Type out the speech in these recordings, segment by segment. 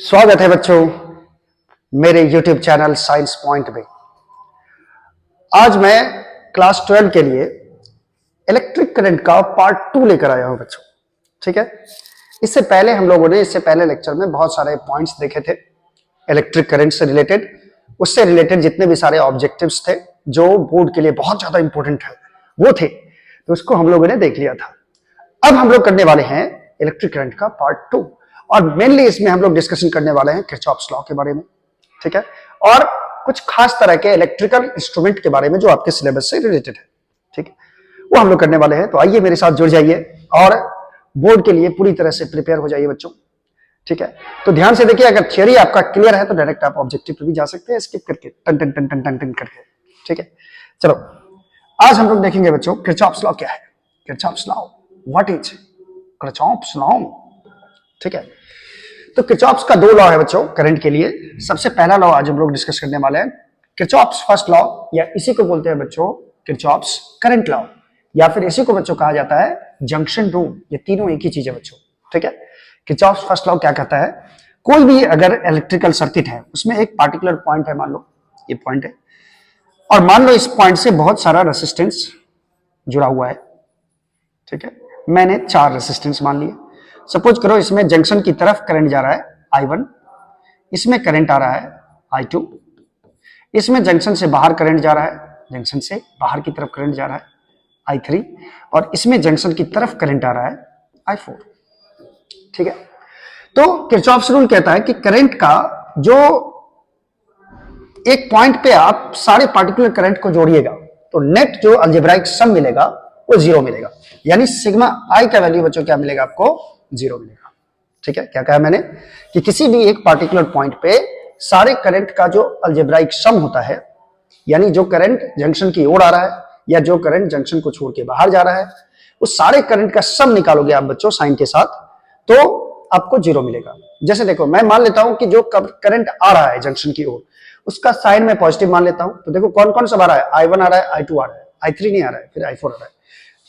स्वागत है बच्चों मेरे YouTube चैनल साइंस पॉइंट में। आज मैं क्लास 12 के लिए इलेक्ट्रिक करंट का पार्ट 2 लेकर आया हूं बच्चों। ठीक है, इससे पहले हम लोगों ने इससे पहले लेक्चर में बहुत सारे पॉइंट्स देखे थे इलेक्ट्रिक करंट से रिलेटेड। उससे रिलेटेड जितने भी सारे ऑब्जेक्टिव्स थे जो बोर्ड के लिए बहुत ज्यादा इंपॉर्टेंट है वो थे, तो उसको हम लोगों ने देख लिया था। अब हम लोग करने वाले हैं इलेक्ट्रिक करंट का पार्ट 2 और मेनली इसमें हम लोग डिस्कशन करने वाले हैं किरचॉफ्स लॉ के बारे में। ठीक है, और कुछ खास तरह के इलेक्ट्रिकल इंस्ट्रूमेंट के बारे में जो आपके सिलेबस से रिलेटेड है। ठीक है, वो हम लोग करने वाले हैं। तो आइए मेरे साथ जुड़ जाइए और बोर्ड के लिए पूरी तरह से प्रिपेयर हो जाइए बच्चों। ठीक है, तो ध्यान से देखिए, अगर थियरी आपका क्लियर है तो डायरेक्ट आप ऑब्जेक्टिव पे भी जा सकते हैं स्किप करके टन टन टन टन टन टन करके। ठीक है, चलो आज हम लोग देखेंगे बच्चों किरचॉफ्स लॉ क्या है। Kirchhoff's law what is Kirchhoff's law. ठीक है, तो किरचॉफ्स का 2 लॉ है बच्चों करंट के लिए। सबसे पहला लॉ आज हम लोग डिस्कस करने वाले हैं किरचॉफ्स फर्स्ट लॉ, या इसी को बोलते हैं बच्चों किरचॉफ्स करंट लॉ, या फिर इसी को बच्चों कहा जाता है जंक्शन रूल। ये तीनों एक ही चीज है बच्चों। ठीक है, किरचॉफ्स फर्स्ट लॉ क्या कहता है, कोई भी अगर इलेक्ट्रिकल सर्किट है उसमें एक पार्टिकुलर पॉइंट है, मान लो ये पॉइंट है, और मान लो इस पॉइंट से बहुत सारा रेसिस्टेंस जुड़ा हुआ है। ठीक है, मैंने 4 रेसिस्टेंस मान लिए। सपोज करो इसमें जंक्शन की तरफ करंट जा रहा है I1, इसमें करंट आ रहा है I2, इसमें जंक्शन से बाहर करंट जा रहा है, जंक्शन से बाहर की तरफ करंट जा रहा है I3, और इसमें जंक्शन की तरफ करंट आ रहा है I4। ठीक है, तो किरचॉफ्स रूल कहता है कि करंट का जो एक पॉइंट पे आप सारे पार्टिकुलर करंट को जोड़िएगा तो नेट जो अलजेब्राइक सम मिलेगा वो 0 मिलेगा, यानी सिग्मा आई का वैल्यू बच्चों क्या मिलेगा आपको 0 मिलेगा। ठीक है, क्या कहा मैंने कि किसी भी एक पार्टिकुलर पॉइंट पे सारे करंट का जो अलजेब्राइक सम होता है, यानी जो करंट जंक्शन की ओर आ रहा है या जो करंट जंक्शन को छोड़ के बाहर जा रहा है, उस सारे करंट का सम निकालोगे आप बच्चों साइन के साथ तो आपको 0 मिलेगा। जैसे देखो, मैं मान लेता हूं कि जो करंट आ रहा है जंक्शन की ओर उसका साइन मैं पॉजिटिव मान लेता हूं, तो देखो कौन कौन सा आ रहा है, I1 आ रहा है, I2 आ रहा है, I3 नहीं आ रहा है, फिर I4 आ रहा है।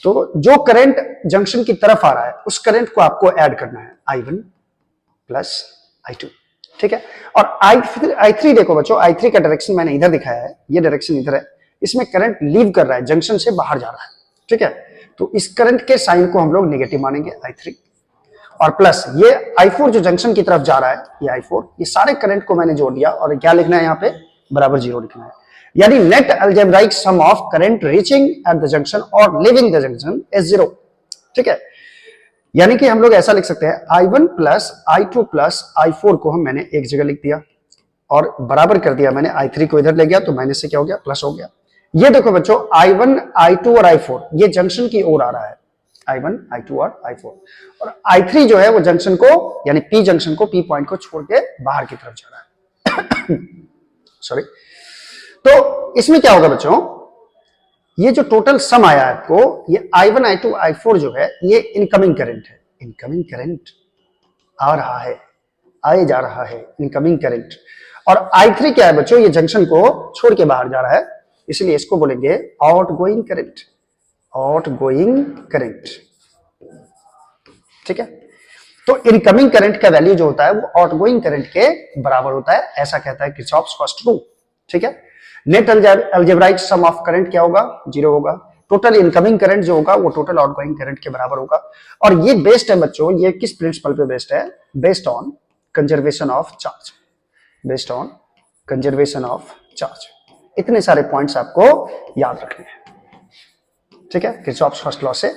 तो जो करंट जंक्शन की तरफ आ रहा है उस करंट को आपको ऐड करना है I1 प्लस I2। ठीक है, और I3 देखो बच्चों, I3 का डायरेक्शन मैंने इधर दिखाया है, ये डायरेक्शन इधर है, इसमें करंट लीव कर रहा है, जंक्शन से बाहर जा रहा है। ठीक है, तो इस करंट के साइन को हम लोग नेगेटिव मानेंगे I3, और प्लस ये I4 जो जंक्शन की तरफ जा रहा है ये I4, ये सारे करंट को मैंने जोड़ दिया और क्या लिखना है यहाँ पे बराबर 0 लिखना है, यानी net algebraic sum of current reaching at the junction और लिविंग द जंक्शन इज 0। ठीक है, यानी कि हम लोग ऐसा लिख सकते हैं I1 plus I2 plus I4 को हम मैंने एक जगह लिख दिया और बराबर कर दिया मैंने, I3 को इधर ले गया तो माइनस से क्या हो गया प्लस हो गया। ये देखो बच्चों I1 I2 और I4 ये जंक्शन की ओर आ रहा है, I1 I2 और I4, और I3 जो है वो जंक्शन को यानी P जंक्शन को P पॉइंट को छोड़ के बाहर की तरफ जा रहा है। सॉरी, तो इसमें क्या होगा बच्चों, ये जो टोटल सम आया है आपको, ये I1 I2 I4 जो है ये इनकमिंग करंट है, इनकमिंग करंट आ रहा है, आए जा रहा है इनकमिंग करंट, और I3 क्या है बच्चों, ये जंक्शन को छोड़ के बाहर जा रहा है, इसलिए इसको बोलेंगे आउटगोइंग करंट, आउटगोइंग करंट। ठीक है, तो इनकमिंग करंट का वैल्यू जो होता है वो आउटगोइंग करंट के बराबर होता है, ऐसा कहता है किरचॉफ्स फर्स्ट रूल। ठीक है, net algebraic sum of current क्या होगा 0 होगा, टोटल इनकमिंग करंट जो होगा वो टोटल आउटगोइंग करंट के बराबर होगा, और ये बेस्ड है बच्चों, ये किस प्रिंसिपल पे बेस्ड है, based on conservation of charge, based on conservation of charge. इतने सारे पॉइंट्स आपको याद रखने हैं। ठीक है, किरचॉफ्स फर्स्ट लॉ से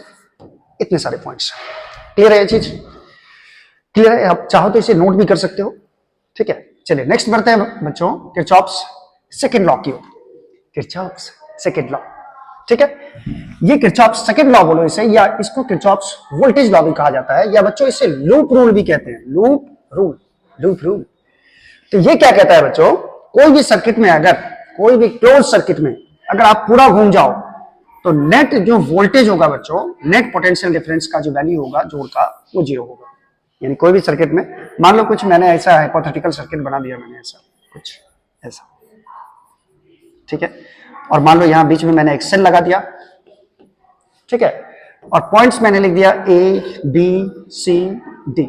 इतने सारे पॉइंट्स। क्लियर है ये चीज, क्लियर है, आप चाहो तो इसे नोट भी कर सकते हो। ठीक है, चलिए नेक्स्ट बढ़ते हैं बच्चों किरचॉफ्स सेकंड लॉ की ओर, किरचॉफ्स सेकंड लॉ। ठीक है, ये किरचॉफ्स सेकंड लॉ बोलो इसे, या इसको किरचॉफ्स वोल्टेज लॉ भी कहा जाता है, या बच्चों इसे लूप रूल भी कहते हैं, लूप रूल, लूप रूल। तो ये क्या कहता है बच्चों, कोई भी सर्किट में, अगर कोई भी क्लोज सर्किट में अगर आप पूरा घूम जाओ तो नेट जो वोल्टेज होगा बच्चों, नेट पोटेंशियल डिफरेंस का जो वैल्यू होगा जोड़ का वो 0 होगा। यानी कोई भी सर्किट में, मान लो कुछ मैंने ऐसा हाइपोथेटिकल सर्किट बना दिया मैंने, ऐसा कुछ ऐसा, ठीक है, और मान लो यहां बीच में मैंने एक सेल लगा दिया। ठीक है, और पॉइंट्स मैंने लिख दिया A B C D।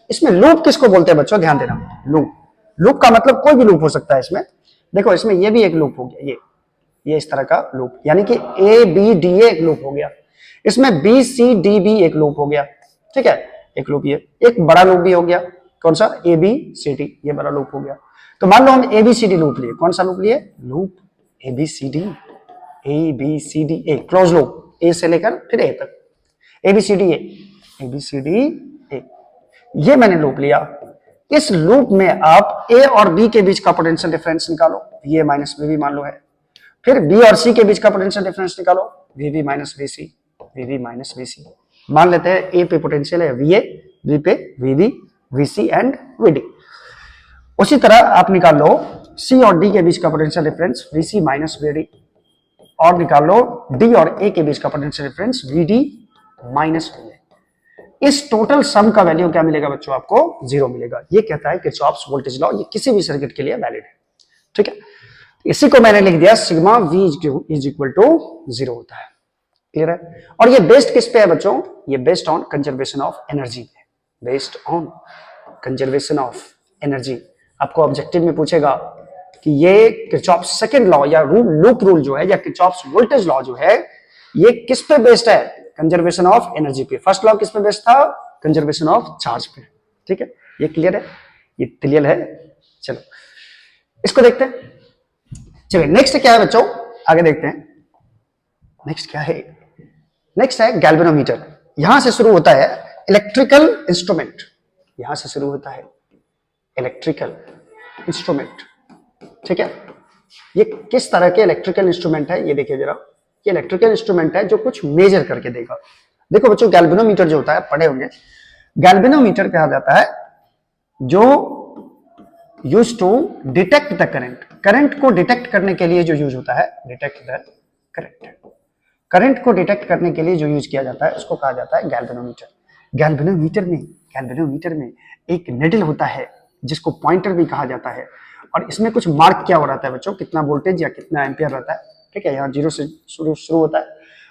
इसमें लूप किसको बोलते हैं बच्चों, ध्यान देना। लूप, लूप का मतलब कोई भी लूप हो सकता है इसमें। देखो इसमें ये भी एक लूप हो गया, ये इस तरह का लूप, यानी कि ए बी डी ए एक लूप हो गया। इसमें बी सी डी बी एक लूप हो गया, ठीक है, एक लूप। ये एक बड़ा लूप भी हो गया, कौन सा, ए बी सी डी, ये बड़ा लूप हो गया। तो मान लो हम A B C D loop लिए, कौन सा लूप लिए, loop A B C D, A B C D A, close loop, A से लेकर फिर ए तक, A B C D A B C D A, ये मैंने लूप लिया। इस लूप में आप ए और बी के बीच का पोटेंशियल डिफरेंस निकालो, V A minus V B मान लो है। फिर बी और सी के बीच का पोटेंशियल डिफरेंस निकालो, V B minus V C, V B minus V C. मान लेते हैं ए पे पोटेंशियल है वी ए, बी पे V B, V C and V D. उसी तरह आप निकाल लो सी और डी के बीच का potential difference, V C minus V D, और निकाल लो डी और ए के बीच का potential difference, V D minus V A. इस टोटल सम का वैल्यू क्या मिलेगा बच्चों, आपको 0 मिलेगा। ये कहता है किरचॉफ्स वोल्टेज लॉ, ये किसी भी सर्किट के लिए वैलिड है, ठीक है। इसी को मैंने लिख दिया sigma V is equal to 0 होता है, क्लियर है। और ये बेस्ड किस पे है बच्चों, ये based on conservation of energy पे, based on conservation of energy. आपको ऑब्जेक्टिव में पूछेगा कि ये किरचॉफ्स सेकंड लॉ या लूप रूल जो है, या किरचॉफ्स वोल्टेज लॉ जो है, ये किस पे बेस्ड है, कंजर्वेशन ऑफ एनर्जी पे। फर्स्ट लॉ किस पे बेस्ड था, कंजर्वेशन ऑफ चार्ज पे, ठीक है। ये क्लियर है, ये क्लियर है। चलो इसको देखते हैं। चलिए नेक्स्ट क्या है बच्चों, आगे देखते हैं। नेक्स्ट क्या है, नेक्स्ट है गैल्वेनोमीटर। यहां से शुरू होता है इलेक्ट्रिकल इंस्ट्रूमेंट, यहां से शुरू होता है इलेक्ट्रिकल इंस्ट्रूमेंट, ठीक है। ये किस तरह के इलेक्ट्रिकल इंस्ट्रूमेंट है, ये देखिए जरा। ये इलेक्ट्रिकल इंस्ट्रूमेंट है जो कुछ मेजर करके देगा। देखो बच्चों गैल्वेनोमीटर जो होता है, पढ़े होंगे, गैल्वेनोमीटर कहा जाता है जो use to detect the current, current को डिटेक्ट करने के लिए जो यूज होता है, डिटेक्ट द करंट, करंट को डिटेक्ट करने के लिए जो यूज किया जाता है उसको कहा जाता है गैल्वेनोमीटर। गैल्वेनोमीटर में एक निडल होता है जिसको पॉइंटर भी कहा जाता है, और इसमें कुछ मार्क किया हुआ रहता है बच्चों, कितना वोल्टेज या कितना एम्पियर रहता है, ठीक है। यहाँ 0 से शुरू होता है,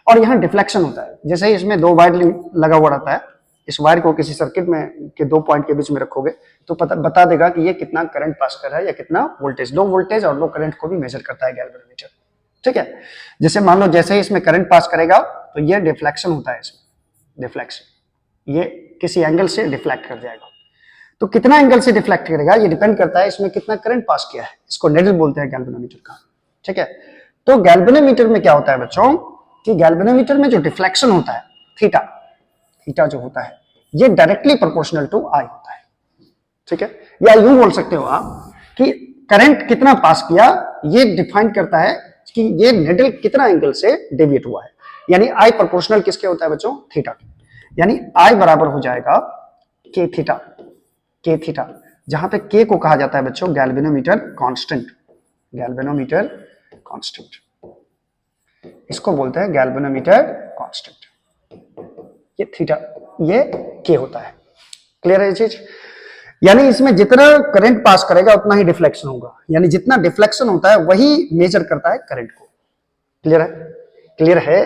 और यहाँ डिफ्लेक्शन होता है। जैसे ही इसमें 2 वायर लगा हुआ रहता है, इस वायर को किसी सर्किट में के 2 पॉइंट के बीच में रखोगे तो बता देगा कि ये कितना करंट पास कर रहा है या कितना वोल्टेज। लो वोल्टेज और लो करंट को भी मेजर करता है गैल्वेनोमीटर, ठीक है। जैसे मान लो जैसे ही इसमें करंट पास करेगा तो ये डिफ्लेक्शन होता है, इसमें डिफ्लेक्शन, ये किसी एंगल से डिफ्लेक्ट कर जाएगा। तो कितना एंगल से डिफ्लेक्ट करेगा ये डिपेंड करता है इसमें कितना करंट पास किया है। इसको निडल बोलते हैं गैल्वेनोमीटर का, ठीक है। तो गैल्वेनोमीटर में क्या होता है बच्चों कि गैल्वेनोमीटर में जो डिफ्लेक्शन होता है थीटा जो होता है, ये डायरेक्टली प्रोपोर्शनल टू आई होता है, ठीक है। या यूं बोल सकते हो आप कि करंट कितना पास किया ये डिफाइन करता है कि ये निडल कितना एंगल से डेविएट हुआ है। यानी आई प्रोपोर्शनल किसके होता है बच्चों, थीटा के। यानी आई बराबर हो जाएगा के थीटा, जहां पे के को कहा जाता है बच्चों गैल्वेनोमीटर कांस्टेंट, गैल्वेनोमीटर कांस्टेंट, इसको बोलते हैं गैल्वेनोमीटर कांस्टेंट। ये थीटा, ये के होता है, क्लियर है ये चीज। यानी इसमें जितना करंट पास करेगा उतना ही डिफ्लेक्शन होगा, यानी जितना डिफ्लेक्शन होता है वही मेजर करता है करंट को, क्लियर है, क्लियर है।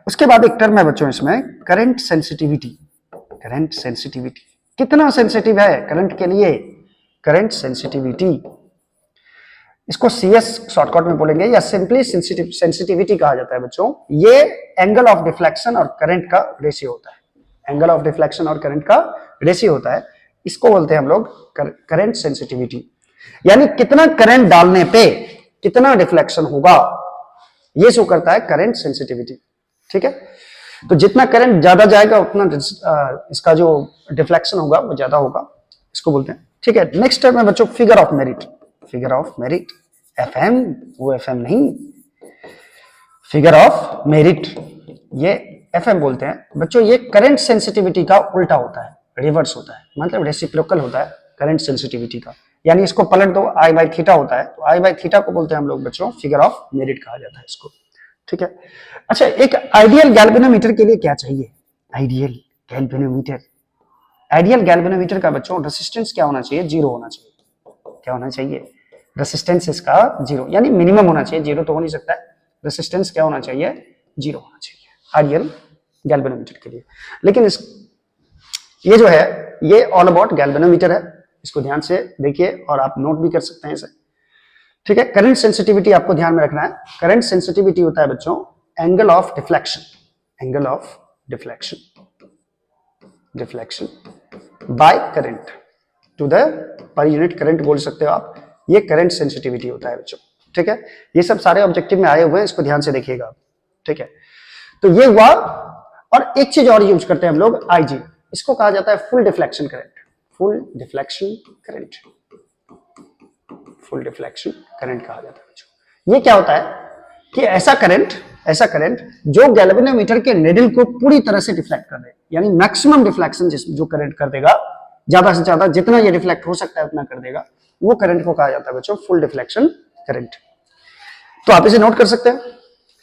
उसके बाद एक टर्म है बच्चों इसमें करंट सेंसिटिविटी, करंट सेंसिटिविटी कितना सेंसिटिव है करंट के लिए, करंट सेंसिटिविटी, इसको CS शॉर्टकट में बोलेंगे या सिंपली सेंसिटिविटी कहा जाता है बच्चों। ये एंगल ऑफ डिफ्लेक्शन और करंट का रेशियो होता है, एंगल ऑफ डिफ्लेक्शन और करंट का रेशियो होता है, इसको बोलते हैं हम लोग करंट सेंसिटिविटी। यानी कितना करंट डालने पे कितना डिफ्लेक्शन होगा ये शो करता है करंट सेंसिटिविटी, ठीक है। तो जितना करंट ज्यादा जाएगा उतना इसका जो डिफ्लेक्शन होगा वो ज्यादा होगा, इसको बोलते हैं, ठीक है। नेक्स्ट टर्म है बच्चों figure of merit, figure of merit, FM वो FM नहीं, फिगर ऑफ मेरिट ये FM बोलते हैं बच्चों। ये करंट सेंसिटिविटी का उल्टा होता है, रिवर्स होता है, मतलब रेसिप्रोकल होता है करंट सेंसिटिविटी का। यानी इसको पलट दो, I/थीटा होता है, तो I/थीटा को बोलते हैं हम लोग बच्चों फिगर ऑफ मेरिट कहा जाता है इसको, ठीक है। अच्छा, एक आइडियल गैल्वेनोमीटर के लिए क्या चाहिए, आइडियल गैल्वेनोमीटर, आइडियल गैल्वेनोमीटर का बच्चों रेसिस्टेंस क्या होना चाहिए, 0 होना चाहिए। क्या होना चाहिए, रेसिस्टेंस इसका 0, यानी मिनिमम होना चाहिए, 0 तो हो नहीं सकता है। रेसिस्टेंस क्या होना चाहिए, 0 होना चाहिए आइडियल गैल्वेनोमीटर के लिए। लेकिन ये जो है ये ऑल अबाउट गैल्वेनोमीटर है, इसको ध्यान से देखिए और आप नोट भी कर सकते हैं इसे। ठीक है, करंट सेंसिटिविटी आपको ध्यान में रखना है। करंट सेंसिटिविटी होता है बच्चों angle of deflection, angle of deflection, deflection by current to the per unit current बोल सकते हो आप, ये करंट सेंसिटिविटी होता है बच्चों। ठीक है, ये सब सारे ऑब्जेक्टिव में आए हुए हैं, इसको ध्यान से देखिएगा। ठीक है, तो ये हुआ। और एक चीज और यूज करते हैं हम लोग, आईजी, इसको कहा जाता है full deflection current, full deflection current, full deflection current कहा जाता है बच्चों। ये क्या होता है कि ऐसा करंट जो गैल्वेनोमीटर के निडल को पूरी तरह से डिफ्लेक्ट कर दे, यानी मैक्सिमम डिफ्लेक्शन जो करंट कर देगा, ज्यादा से ज्यादा जितना ये डिफ्लेक्ट हो सकता है उतना कर देगा, वो करंट को कहा जाता है बच्चों फुल डिफ्लेक्शन करंट। तो आप इसे नोट कर सकते हैं।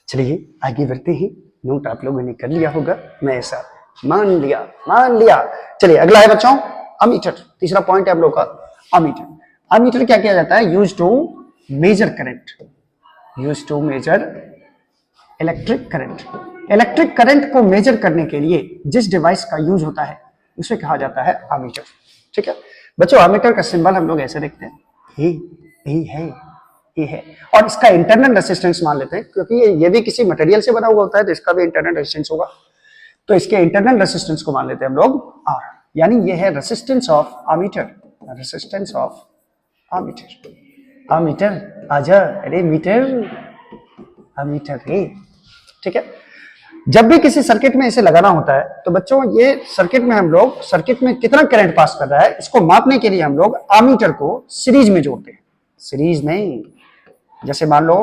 चलिए आगे बढ़ते हैं, नोट आप लोगों ने कर लिया होगा, मैं ऐसा मान लिया। चलिए अगला है बच्चों अमीटर, तीसरा पॉइंट है हम लोग का अमीटर। अमीटर क्या किया जाता है, use to measure current, use to measure electric current. Electric current को मेजर करने के लिए जिस डिवाइस का यूज होता है उसे कहा जाता है अमीटर। ठीक है बच्चों, अमीटर का सिंबल हम लोग ऐसे देखते हैं, ये है, और इसका इंटरनल रेसिस्टेंस मान लेते हैं, क्योंकि ये भी किसी मटेरियल से बना हुआ होता है तो इसका भी इंटरनल रेसिस्टेंस होगा, तो इसके इंटरनल रेसिस्टेंस को मान लेते हैं हम लोग आर, यानी ये है resistance of ammeter, resistance of ammeter. Ammeter आजा, अरे मीटर, अमीटर है। ठीक है, जब भी किसी सर्किट में इसे लगाना होता है तो बच्चों ये सर्किट में हम लोग सर्किट में कितना करंट पास कर रहा है इसको मापने के लिए हम लोग अमीटर को सीरीज में जोड़ते हैं। सीरीज में, जैसे मान लो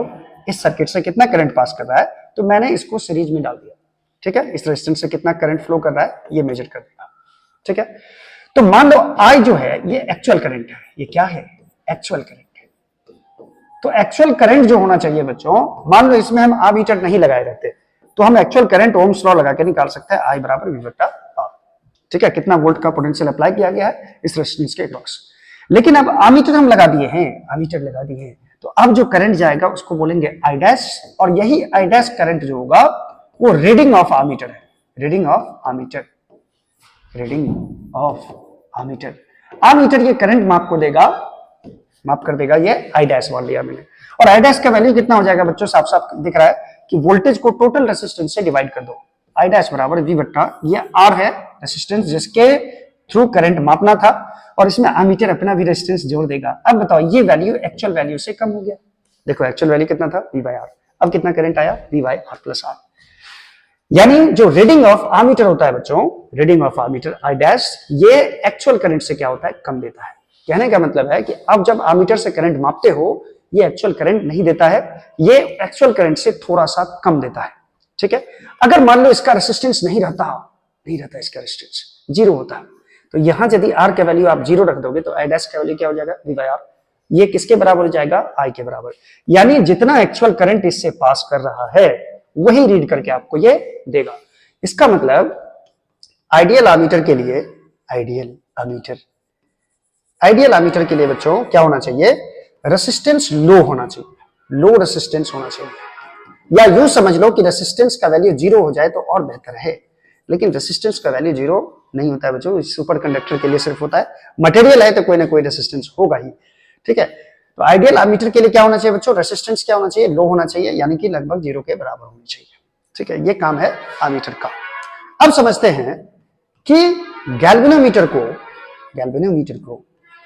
इस सर्किट से कितना करंट पास कर रहा है तो मैंने इसको सीरीज में डाल दिया। ठीक है, इस रेजिस्टेंस से कितना करंट फ्लो कर रहा है ये मेजर कर देगा। ठीक है, तो मान लो आई जो है ये एक्चुअल करंट है, ये क्या है, एक्चुअल करंट है। तो एक्चुअल करंट जो होना चाहिए बच्चों, मान लो इसमें हम अमीटर नहीं लगाए रहते तो हम एक्चुअल करंट ओम्स लॉ लगा के निकाल सकते हैं, आई बराबर वी बटा आर। ठीक है, कितना वोल्ट का पोटेंशियल अप्लाई किया गया है इस रेजिस्टेंस के अक्रॉस। लेकिन अब अमीटर हम लगा दिए हैं, अमीटर लगा दिए हैं, तो अब जो करंट जाएगा उसको बोलेंगे आई डैश, और यही आई डैश करंट जो होगा वो रीडिंग ऑफ अमीटर है, reading of ammeter, reading of ammeter. Ammeter ये करंट माप को देगा, माफ कर देगा, ये आई डैश बोल लिया मैंने। और आई डैश का वैल्यू कितना हो जाएगा बच्चों, साफ साफ दिख रहा है कि वोल्टेज को टोटल रेसिस्टेंस से डिवाइड कर दो, आई डैश बराबर वी बट्टा, ये आर है रेसिस्टेंस जिसके थ्रू करंट मापना था, और इसमें अमीटर अपना भी रेजिस्टेंस जोड़ देगा। अब बताओ ये वैल्यू एक्चुअल वैल्यू से कम हो गया, देखो एक्चुअल वैल्यू कितना था वी बाई आर, अब कितना करंट आया V by R plus R. यानी जो रीडिंग ऑफ अमीटर होता है बच्चों, reading of ammeter I dash, ये एक्चुअल करंट से क्या होता है, कम देता है। कहने का मतलब है कि अब जब अमीटर से करंट मापते हो ये एक्चुअल करंट नहीं देता है, ये एक्चुअल करंट से थोड़ा सा कम देता है। ठीक है, अगर मान लो इसका रेसिस्टेंस नहीं रहता इसका रेसिस्टेंस जीरो होता है, तो यहां यदि आर का वैल्यू आप जीरो रख दोगे तो आई डैश का वैल्यू क्या हो जाएगा वी बाई आर, ये किसके बराबर हो जाएगा, आई के बराबर। यानी जितना एक्चुअल करंट इससे पास कर रहा है वही रीड करके आपको ये देगा। इसका मतलब आइडियल अमीटर के लिए, आइडियल अमीटर के लिए बच्चों क्या होना चाहिए, रेसिस्टेंस लो होना चाहिए, लो रेसिस्टेंस होना चाहिए, या यूं समझ लो कि रेसिस्टेंस का वैल्यू जीरो हो जाए तो और बेहतर है, लेकिन रेसिस्टेंस का वैल्यू जीरो नहीं होता है बच्चों, सुपर कंडक्टर के लिए सिर्फ होता है, मटेरियल है तो कोई ना कोई रेसिस्टेंस होगा ही। ठीक है, तो आइडियल अमीटर के लिए क्या होना चाहिए बच्चों, रेसिस्टेंस क्या होना चाहिए, लो होना चाहिए, यानी कि लगभग जीरो के बराबर होनी चाहिए। ठीक है, ये काम है अमीटर का। अब समझते हैं कि गैल्वेनोमीटर को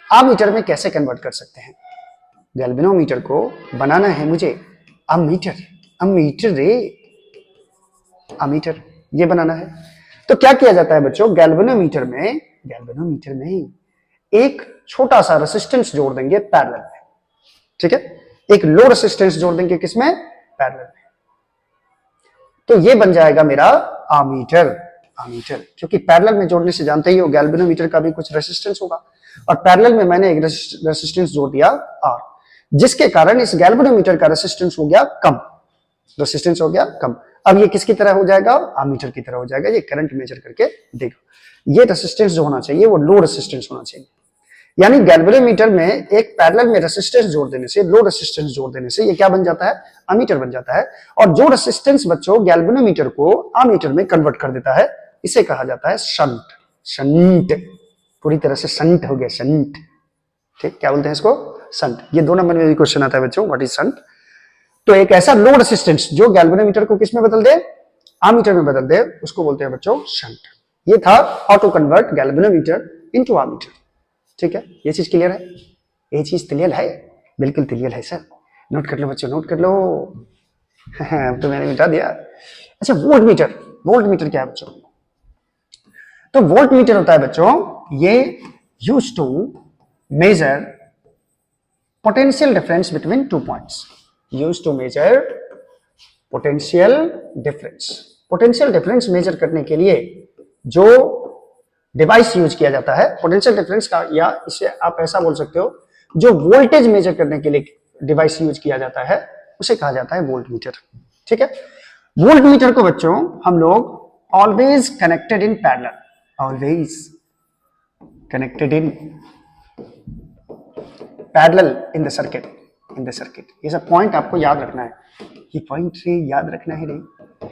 अमीटर में कैसे कन्वर्ट कर सकते हैं। गैल्वेनोमीटर को बनाना है मुझे अमीटर ये बनाना है। तो क्या किया जाता है बच्चों, गैल्वेनोमीटर में एक छोटा सा रेसिस्टेंस जोड़ देंगे पैरेलल में। ठीक है, एक लो रेसिस्टेंस जोड़ देंगे किसमें, पैरेलल में, तो ये बन जाएगा मेरा अमीटर। क्योंकि पैरेलल में जोड़ने से जानते ही हो गैल्वेनोमीटर का भी कुछ रेसिस्टेंस होगा, और पैरेलल में मैंने एक रेसिस्टेंस जोड़ दिया आर, जिसके कारण इस गैल्वेनोमीटर का रेसिस्टेंस हो गया कम। अब ये किसकी तरह हो जाएगा, अमीटर की तरह हो जाएगा, ये करंट मेजर करके देगा। ये रेसिस्टेंस जो होना चाहिए वो लो रेसिस्टेंस होना चाहिए, यानी गैल्वेनोमीटर में एक पैरेलल में रेसिस्टेंस जोड़ देने से, लो रेसिस्टेंस जोड़ देने से ये क्या बन जाता है, अमीटर बन जाता है। और जो रेसिस्टेंस बच्चों गैल्वेनोमीटर को अमीटर में कन्वर्ट कर देता है इसे कहा जाता है शंट। पूरी तरह से संट हो गया, संट। ठीक, क्या बोलते हैं इसको? संट। ये 2 नंबर में भी क्वेश्चन आता है बच्चों, व्हाट इज संट। तो एक ऐसा लो रेसिस्टेंस जो गैल्वेनोमीटर को किस में बदल दे? आमीटर में बदल दे, उसको बोलते हैं बच्चों शंट। ये था how to convert galvanometer into ammeter. ठीक है, ये चीज क्लियर है? ये चीज क्लियर है? बिल्कुल क्लियर है सर। नोट कर लो बच्चों, नोट कर लो। अब तो मैंने मिटा दिया। अच्छा, वोल्ट मीटर। वोल्ट मीटर क्या है बच्चों? तो वोल्ट मीटर होता है बच्चों, ये use to measure potential difference between 2 points. Use to measure potential difference. Potential difference measure करने के लिए जो डिवाइस यूज किया जाता है पोटेंशियल डिफरेंस का, या इसे आप ऐसा बोल सकते हो, जो वोल्टेज मेजर करने के लिए डिवाइस यूज किया जाता है उसे कहा जाता है वोल्ट मीटर। ठीक है, वोल्ट मीटर को बच्चों हम लोग always connected in parallel, always connected in parallel in the circuit, in the circuit. ये सब पॉइंट आपको याद रखना है, ये पॉइंट से याद रखना है नहीं।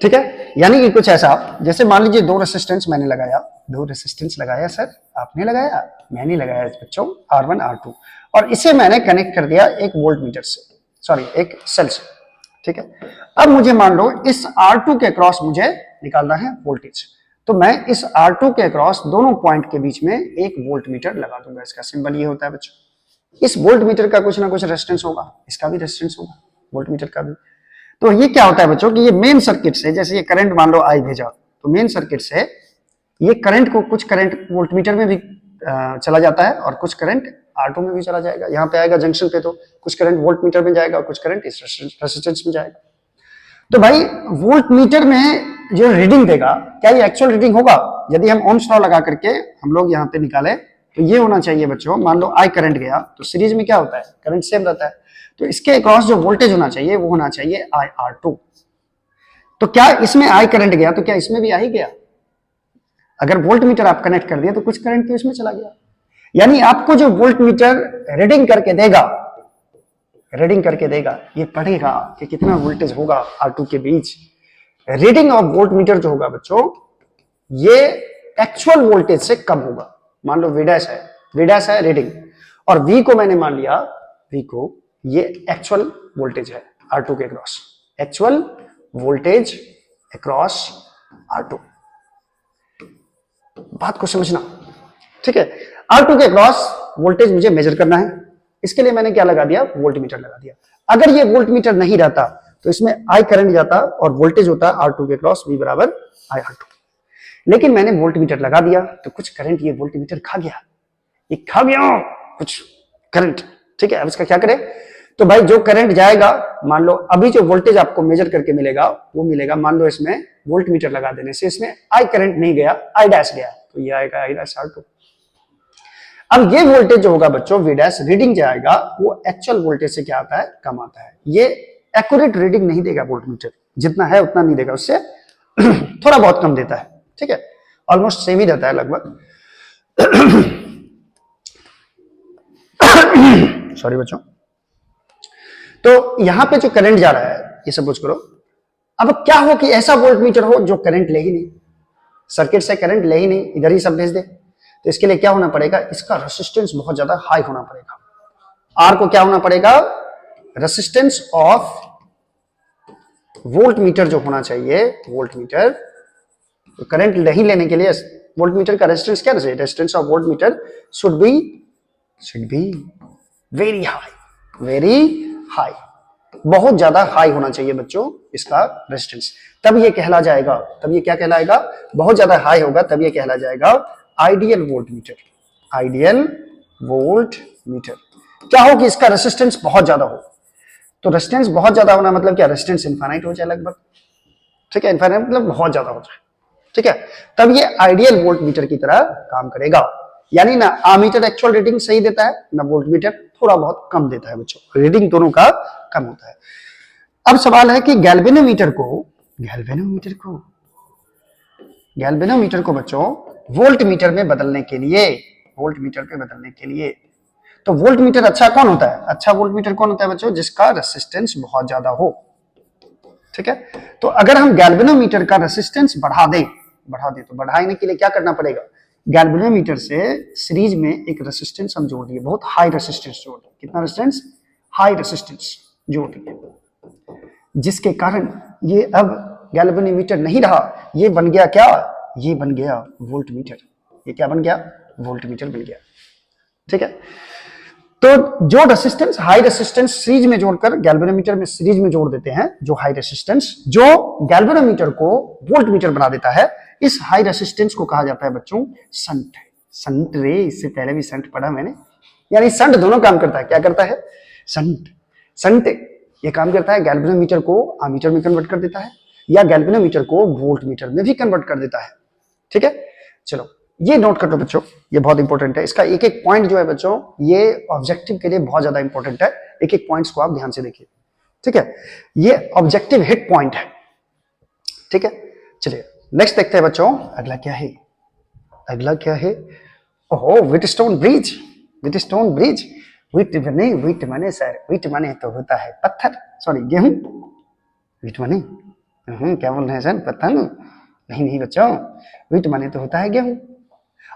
ठीक है, यानी कि कुछ ऐसा, जैसे मान लीजिए 2 रेसिस्टेंस मैंने लगाया, 2 रेसिस्टेंस लगाया सर, आपने लगाया, मैंने लगाया बच्चों, R1 R2, और इसे मैंने कनेक्ट कर दिया एक वोल्ट मीटर से, सॉरी एक सेल से। ठीक है, अब मुझे मान लो इस R2 के क्रॉस मुझे निकालना है वोल्टेज, तो मैं इस R2 के क्रॉस दोनों पॉइंट के बीच में एक वोल्ट मीटर लगा दूंगा। इसका सिंबल ये होता है बच्चों। इस वोल्ट मीटर का कुछ ना कुछ रेजिस्टेंस होगा, इसका भी रेजिस्टेंस होगा, वोल्ट मीटर का भी। तो ये क्या होता है बच्चों कि ये मेन सर्किट से, जैसे ये करंट मान लो आई भेजा, तो मेन सर्किट से ये करंट को, कुछ करंट वोल्ट मीटर में भी चला जाता है और कुछ करंट R2 में भी चला जाएगा। यहाँ पे आएगा जंक्शन पे, तो कुछ करंट वोल्ट मीटर में जाएगा और कुछ करंट इस रेजिस्टेंस में जाएगा। तो भाई वोल्ट मीटर में जो रीडिंग देगा, क्या ये एक्चुअल रीडिंग होगा? यदि हम ओम्स लॉ लगा करके हम लोग यहाँ पे निकाले, तो ये होना चाहिए बच्चों, मान लो आई करंट गया, तो सीरीज में क्या होता है, करंट सेम रहता है, तो इसके अक्रॉस जो वोल्टेज होना चाहिए वो होना चाहिए आई R2। तो क्या इसमें आई करंट गया, तो क्या इसमें भी आई गया? अगर वोल्ट मीटर आप कनेक्ट कर दिया तो कुछ करंट तो इसमें चला गया। यानी आपको जो वोल्ट मीटर रीडिंग करके देगा, रीडिंग करके देगा, ये पढ़ेगा कि कितना वोल्टेज होगा R2 के बीच। रीडिंग ऑफ वोल्ट मीटर जो होगा बच्चों, ये एक्चुअल वोल्टेज से कम होगा। मान लो V डैश है, V डैश है रीडिंग, और V को मैंने मान लिया, V को ये एक्चुअल वोल्टेज है R2 के across, actual voltage across R2। बात को समझना, ठीक है। R2 के अक्रॉस वोल्टेज मुझे मेजर करना है, इसके लिए मैंने क्या लगा दिया, वोल्ट मीटर लगा दिया। अगर ये वोल्ट मीटर नहीं रहता तो इसमें आई करंट जाता और वोल्टेज होता R2 के क्रॉस V बराबर आई R2। लेकिन मैंने वोल्ट मीटर लगा दिया तो कुछ करंट ये वोल्ट मीटर खा गया, ये खा गया कुछ करंट, ठीक है। अब इसका क्या करें, तो भाई जो करंट जाएगा, मान लो अभी जो वोल्टेज आपको मेजर करके मिलेगा वो मिलेगा, मान लो इसमें वोल्ट मीटर लगा देने से इसमें आई करंट नहीं गया, आई डैश गया, तो ये आएगा आई डैश R2। अब ये वोल्टेज जो होगा बच्चों V डैश, रीडिंग जाएगा वो एक्चुअल वोल्टेज से क्या आता है, कम आता है। ये एक्यूरेट रीडिंग नहीं देगा वोल्ट मीटर, जितना है उतना नहीं देगा, उससे थोड़ा बहुत कम देता है, ठीक है, ऑलमोस्ट सेम ही रहता है लगभग। सॉरी बच्चों। तो यहां पे जो करंट जा रहा है, ये सपोज करो, अब क्या हो कि ऐसा वोल्ट मीटर हो जो करंट ले ही नहीं, सर्किट से करंट ले ही नहीं, इधर ही सब भेज दे। तो इसके लिए क्या होना पड़ेगा, इसका रेसिस्टेंस बहुत ज्यादा हाई होना पड़ेगा। आर को क्या होना पड़ेगा, रेसिस्टेंस ऑफ वोल्ट मीटर जो होना चाहिए, वोल्ट मीटर, तो करंट नहीं लेने के लिए वोल्ट मीटर का रेजिस्टेंस क्या चाहिए, resistance of volt meter should be very high, very high, बहुत ज्यादा हाई होना चाहिए बच्चों इसका रेजिस्टेंस, तब ये कहला जाएगा, तब ये क्या कहलाएगा, बहुत ज्यादा हाई होगा तब ये कहला जाएगा ideal volt meter. Ideal volt meter क्या हो कि इसका रेजिस्टेंस बहुत ज्यादा हो, तो रेजिस्टेंस बहुत ज्यादा होना मतलब क्या, रेजिस्टेंस इनफाइनाइट हो जाए लगभग, ठीक है, इनफाइनाइट मतलब बहुत ज्यादा हो जाए, ठीक है, तब ये आइडियल वोल्ट मीटर की तरह काम करेगा। यानी ना आमीटर एक्चुअल रीडिंग सही देता है, ना वोल्ट मीटर थोड़ा बहुत कम देता है बच्चों, रीडिंग दोनों का कम होता है। अब सवाल है कि गैल्वेनोमीटर को बच्चों वोल्ट मीटर में बदलने के लिए, वोल्ट मीटर पे बदलने के लिए, तो वोल्ट मीटर अच्छा कौन होता है, अच्छा वोल्ट मीटर कौन होता है बच्चों, जिसका रेसिस्टेंस बहुत ज्यादा हो, ठीक है। तो अगर हम गैल्वेनोमीटर का रेसिस्टेंस बढ़ा दें तो बढ़ाने के लिए क्या करना पड़ेगा, गैल्वेनोमीटर से सीरीज में एक रेसिस्टेंस हम जोड़ दिए, बहुत हाई रेसिस्टेंस जोड़ दिए। कितना रेसिस्टेंस? हाई रेसिस्टेंस जोड़ दिए, जिसके कारण ये अब गैल्वेनोमीटर नहीं रहा, ये बन गया क्या? ये बन गया वोल्टमीटर। ये क्या बन गया? वोल्टमीटर बन गया। ठीक है, तो जो रेसिस्टेंस हाई रेसिस्टेंस सीरीज में जोड़कर गैल्वेनोमीटर में सीरीज में जोड़ देते हैं, जो हाई रेसिस्टेंस जो गैल्वेनोमीटर को वोल्टमीटर बना देता है, इस हाई रेसिस्टेंस को कहा जाता है बच्चों संट। संट रे, इससे पहले भी संट पढ़ा मैंने। यानी संट दोनों काम करता है। क्या करता है? संट। संट ये काम करता है, गैल्वेनोमीटर को आमीटर में कन्वर्ट कर देता है, या गैल्वेनोमीटर को वोल्टमीटर में भी कन्वर्ट कर देता है। ठीक है, चलो ये नोट कर लो बच्चों, ये बहुत इंपॉर्टेंट है। इसका एक एक पॉइंट जो है बच्चों, ये ऑब्जेक्टिव के लिए बहुत ज्यादा इंपॉर्टेंट है। एक एक पॉइंट्स को आप ध्यान से देखिए। ठीक है, ये ऑब्जेक्टिव हिट पॉइंट है। ठीक है, चलिए नेक्स्ट देखते हैं बच्चों, अगला क्या है? अगला क्या है? ओहो, Wheatstone bridge. Wheatstone bridge, wheat नहीं, व्हीट माने सर, व्हीट माने तो होता है पत्थर, सॉरी गेहूं। व्हीट माने क्या बोल रहे हैं सर? पत्थर? नहीं नहीं बच्चों, व्हीट माने तो होता है गेहूं,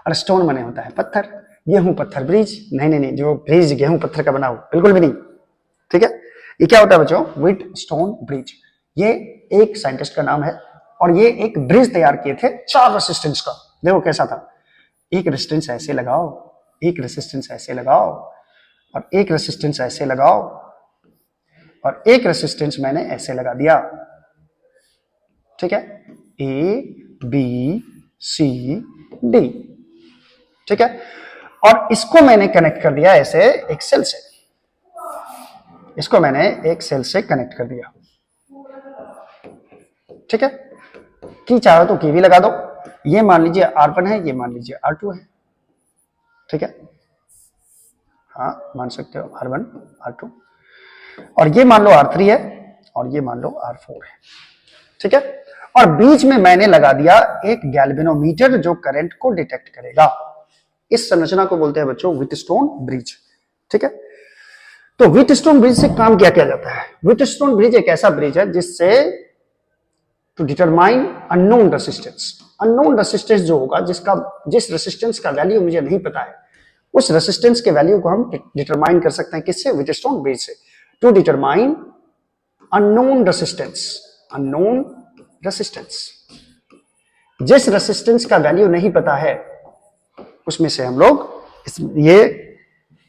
और स्टोन माने होता है पत्थर। गेहूं पत्थर ब्रिज, नहीं नहीं नहीं, जो ब्रिज गेहूं पत्थर का बना हो, बिल्कुल भी नहीं। ठीक है, ये क्या होता है बच्चों? Wheatstone bridge. ये एक साइंटिस्ट का नाम है, और ये एक ब्रिज तैयार किए थे 4 रेसिस्टेंस का। देखो कैसा था, एक रेसिस्टेंस ऐसे लगाओ, एक रेसिस्टेंस ऐसे लगाओ, और एक रेसिस्टेंस ऐसे लगाओ, और एक रेसिस्टेंस मैंने ऐसे लगा दिया। ठीक है, ए बी सी डी। ठीक है, और इसको मैंने कनेक्ट कर दिया ऐसे एक सेल से, इसको मैंने एक सेल से कनेक्ट कर दिया। ठीक है, की चाहो तो की भी लगा दो। ये मान लीजिए R1 है, ये मान लीजिए R2 है। ठीक है, हाँ मान सकते हो R1 R2, और ये मान लो R3 है, और ये मान लो R4 है। ठीक है, और बीच में मैंने लगा दिया एक गैल्वेनोमीटर जो करंट को डिटेक्ट करेगा। इस संरचना को बोलते हैं बच्चों व्हीटस्टोन ब्रिज। ठीक है, तो व्हीटस्टोन ब्रिज से काम क्या किया जाता है? व्हीटस्टोन ब्रिज एक ऐसा ब्रिज है जिससे to determine unknown resistance. Unknown resistance जो होगा, जिस रेसिस्टेंस का वैल्यू मुझे नहीं पता है, उस रेसिस्टेंस के वैल्यू को हम डिटरमाइन कर सकते हैं। किससे? व्हीटस्टोन ब्रिज से। To determine unknown resistance. Unknown resistance, जिस रेसिस्टेंस का वैल्यू नहीं पता है, उसमें से हम लोग ये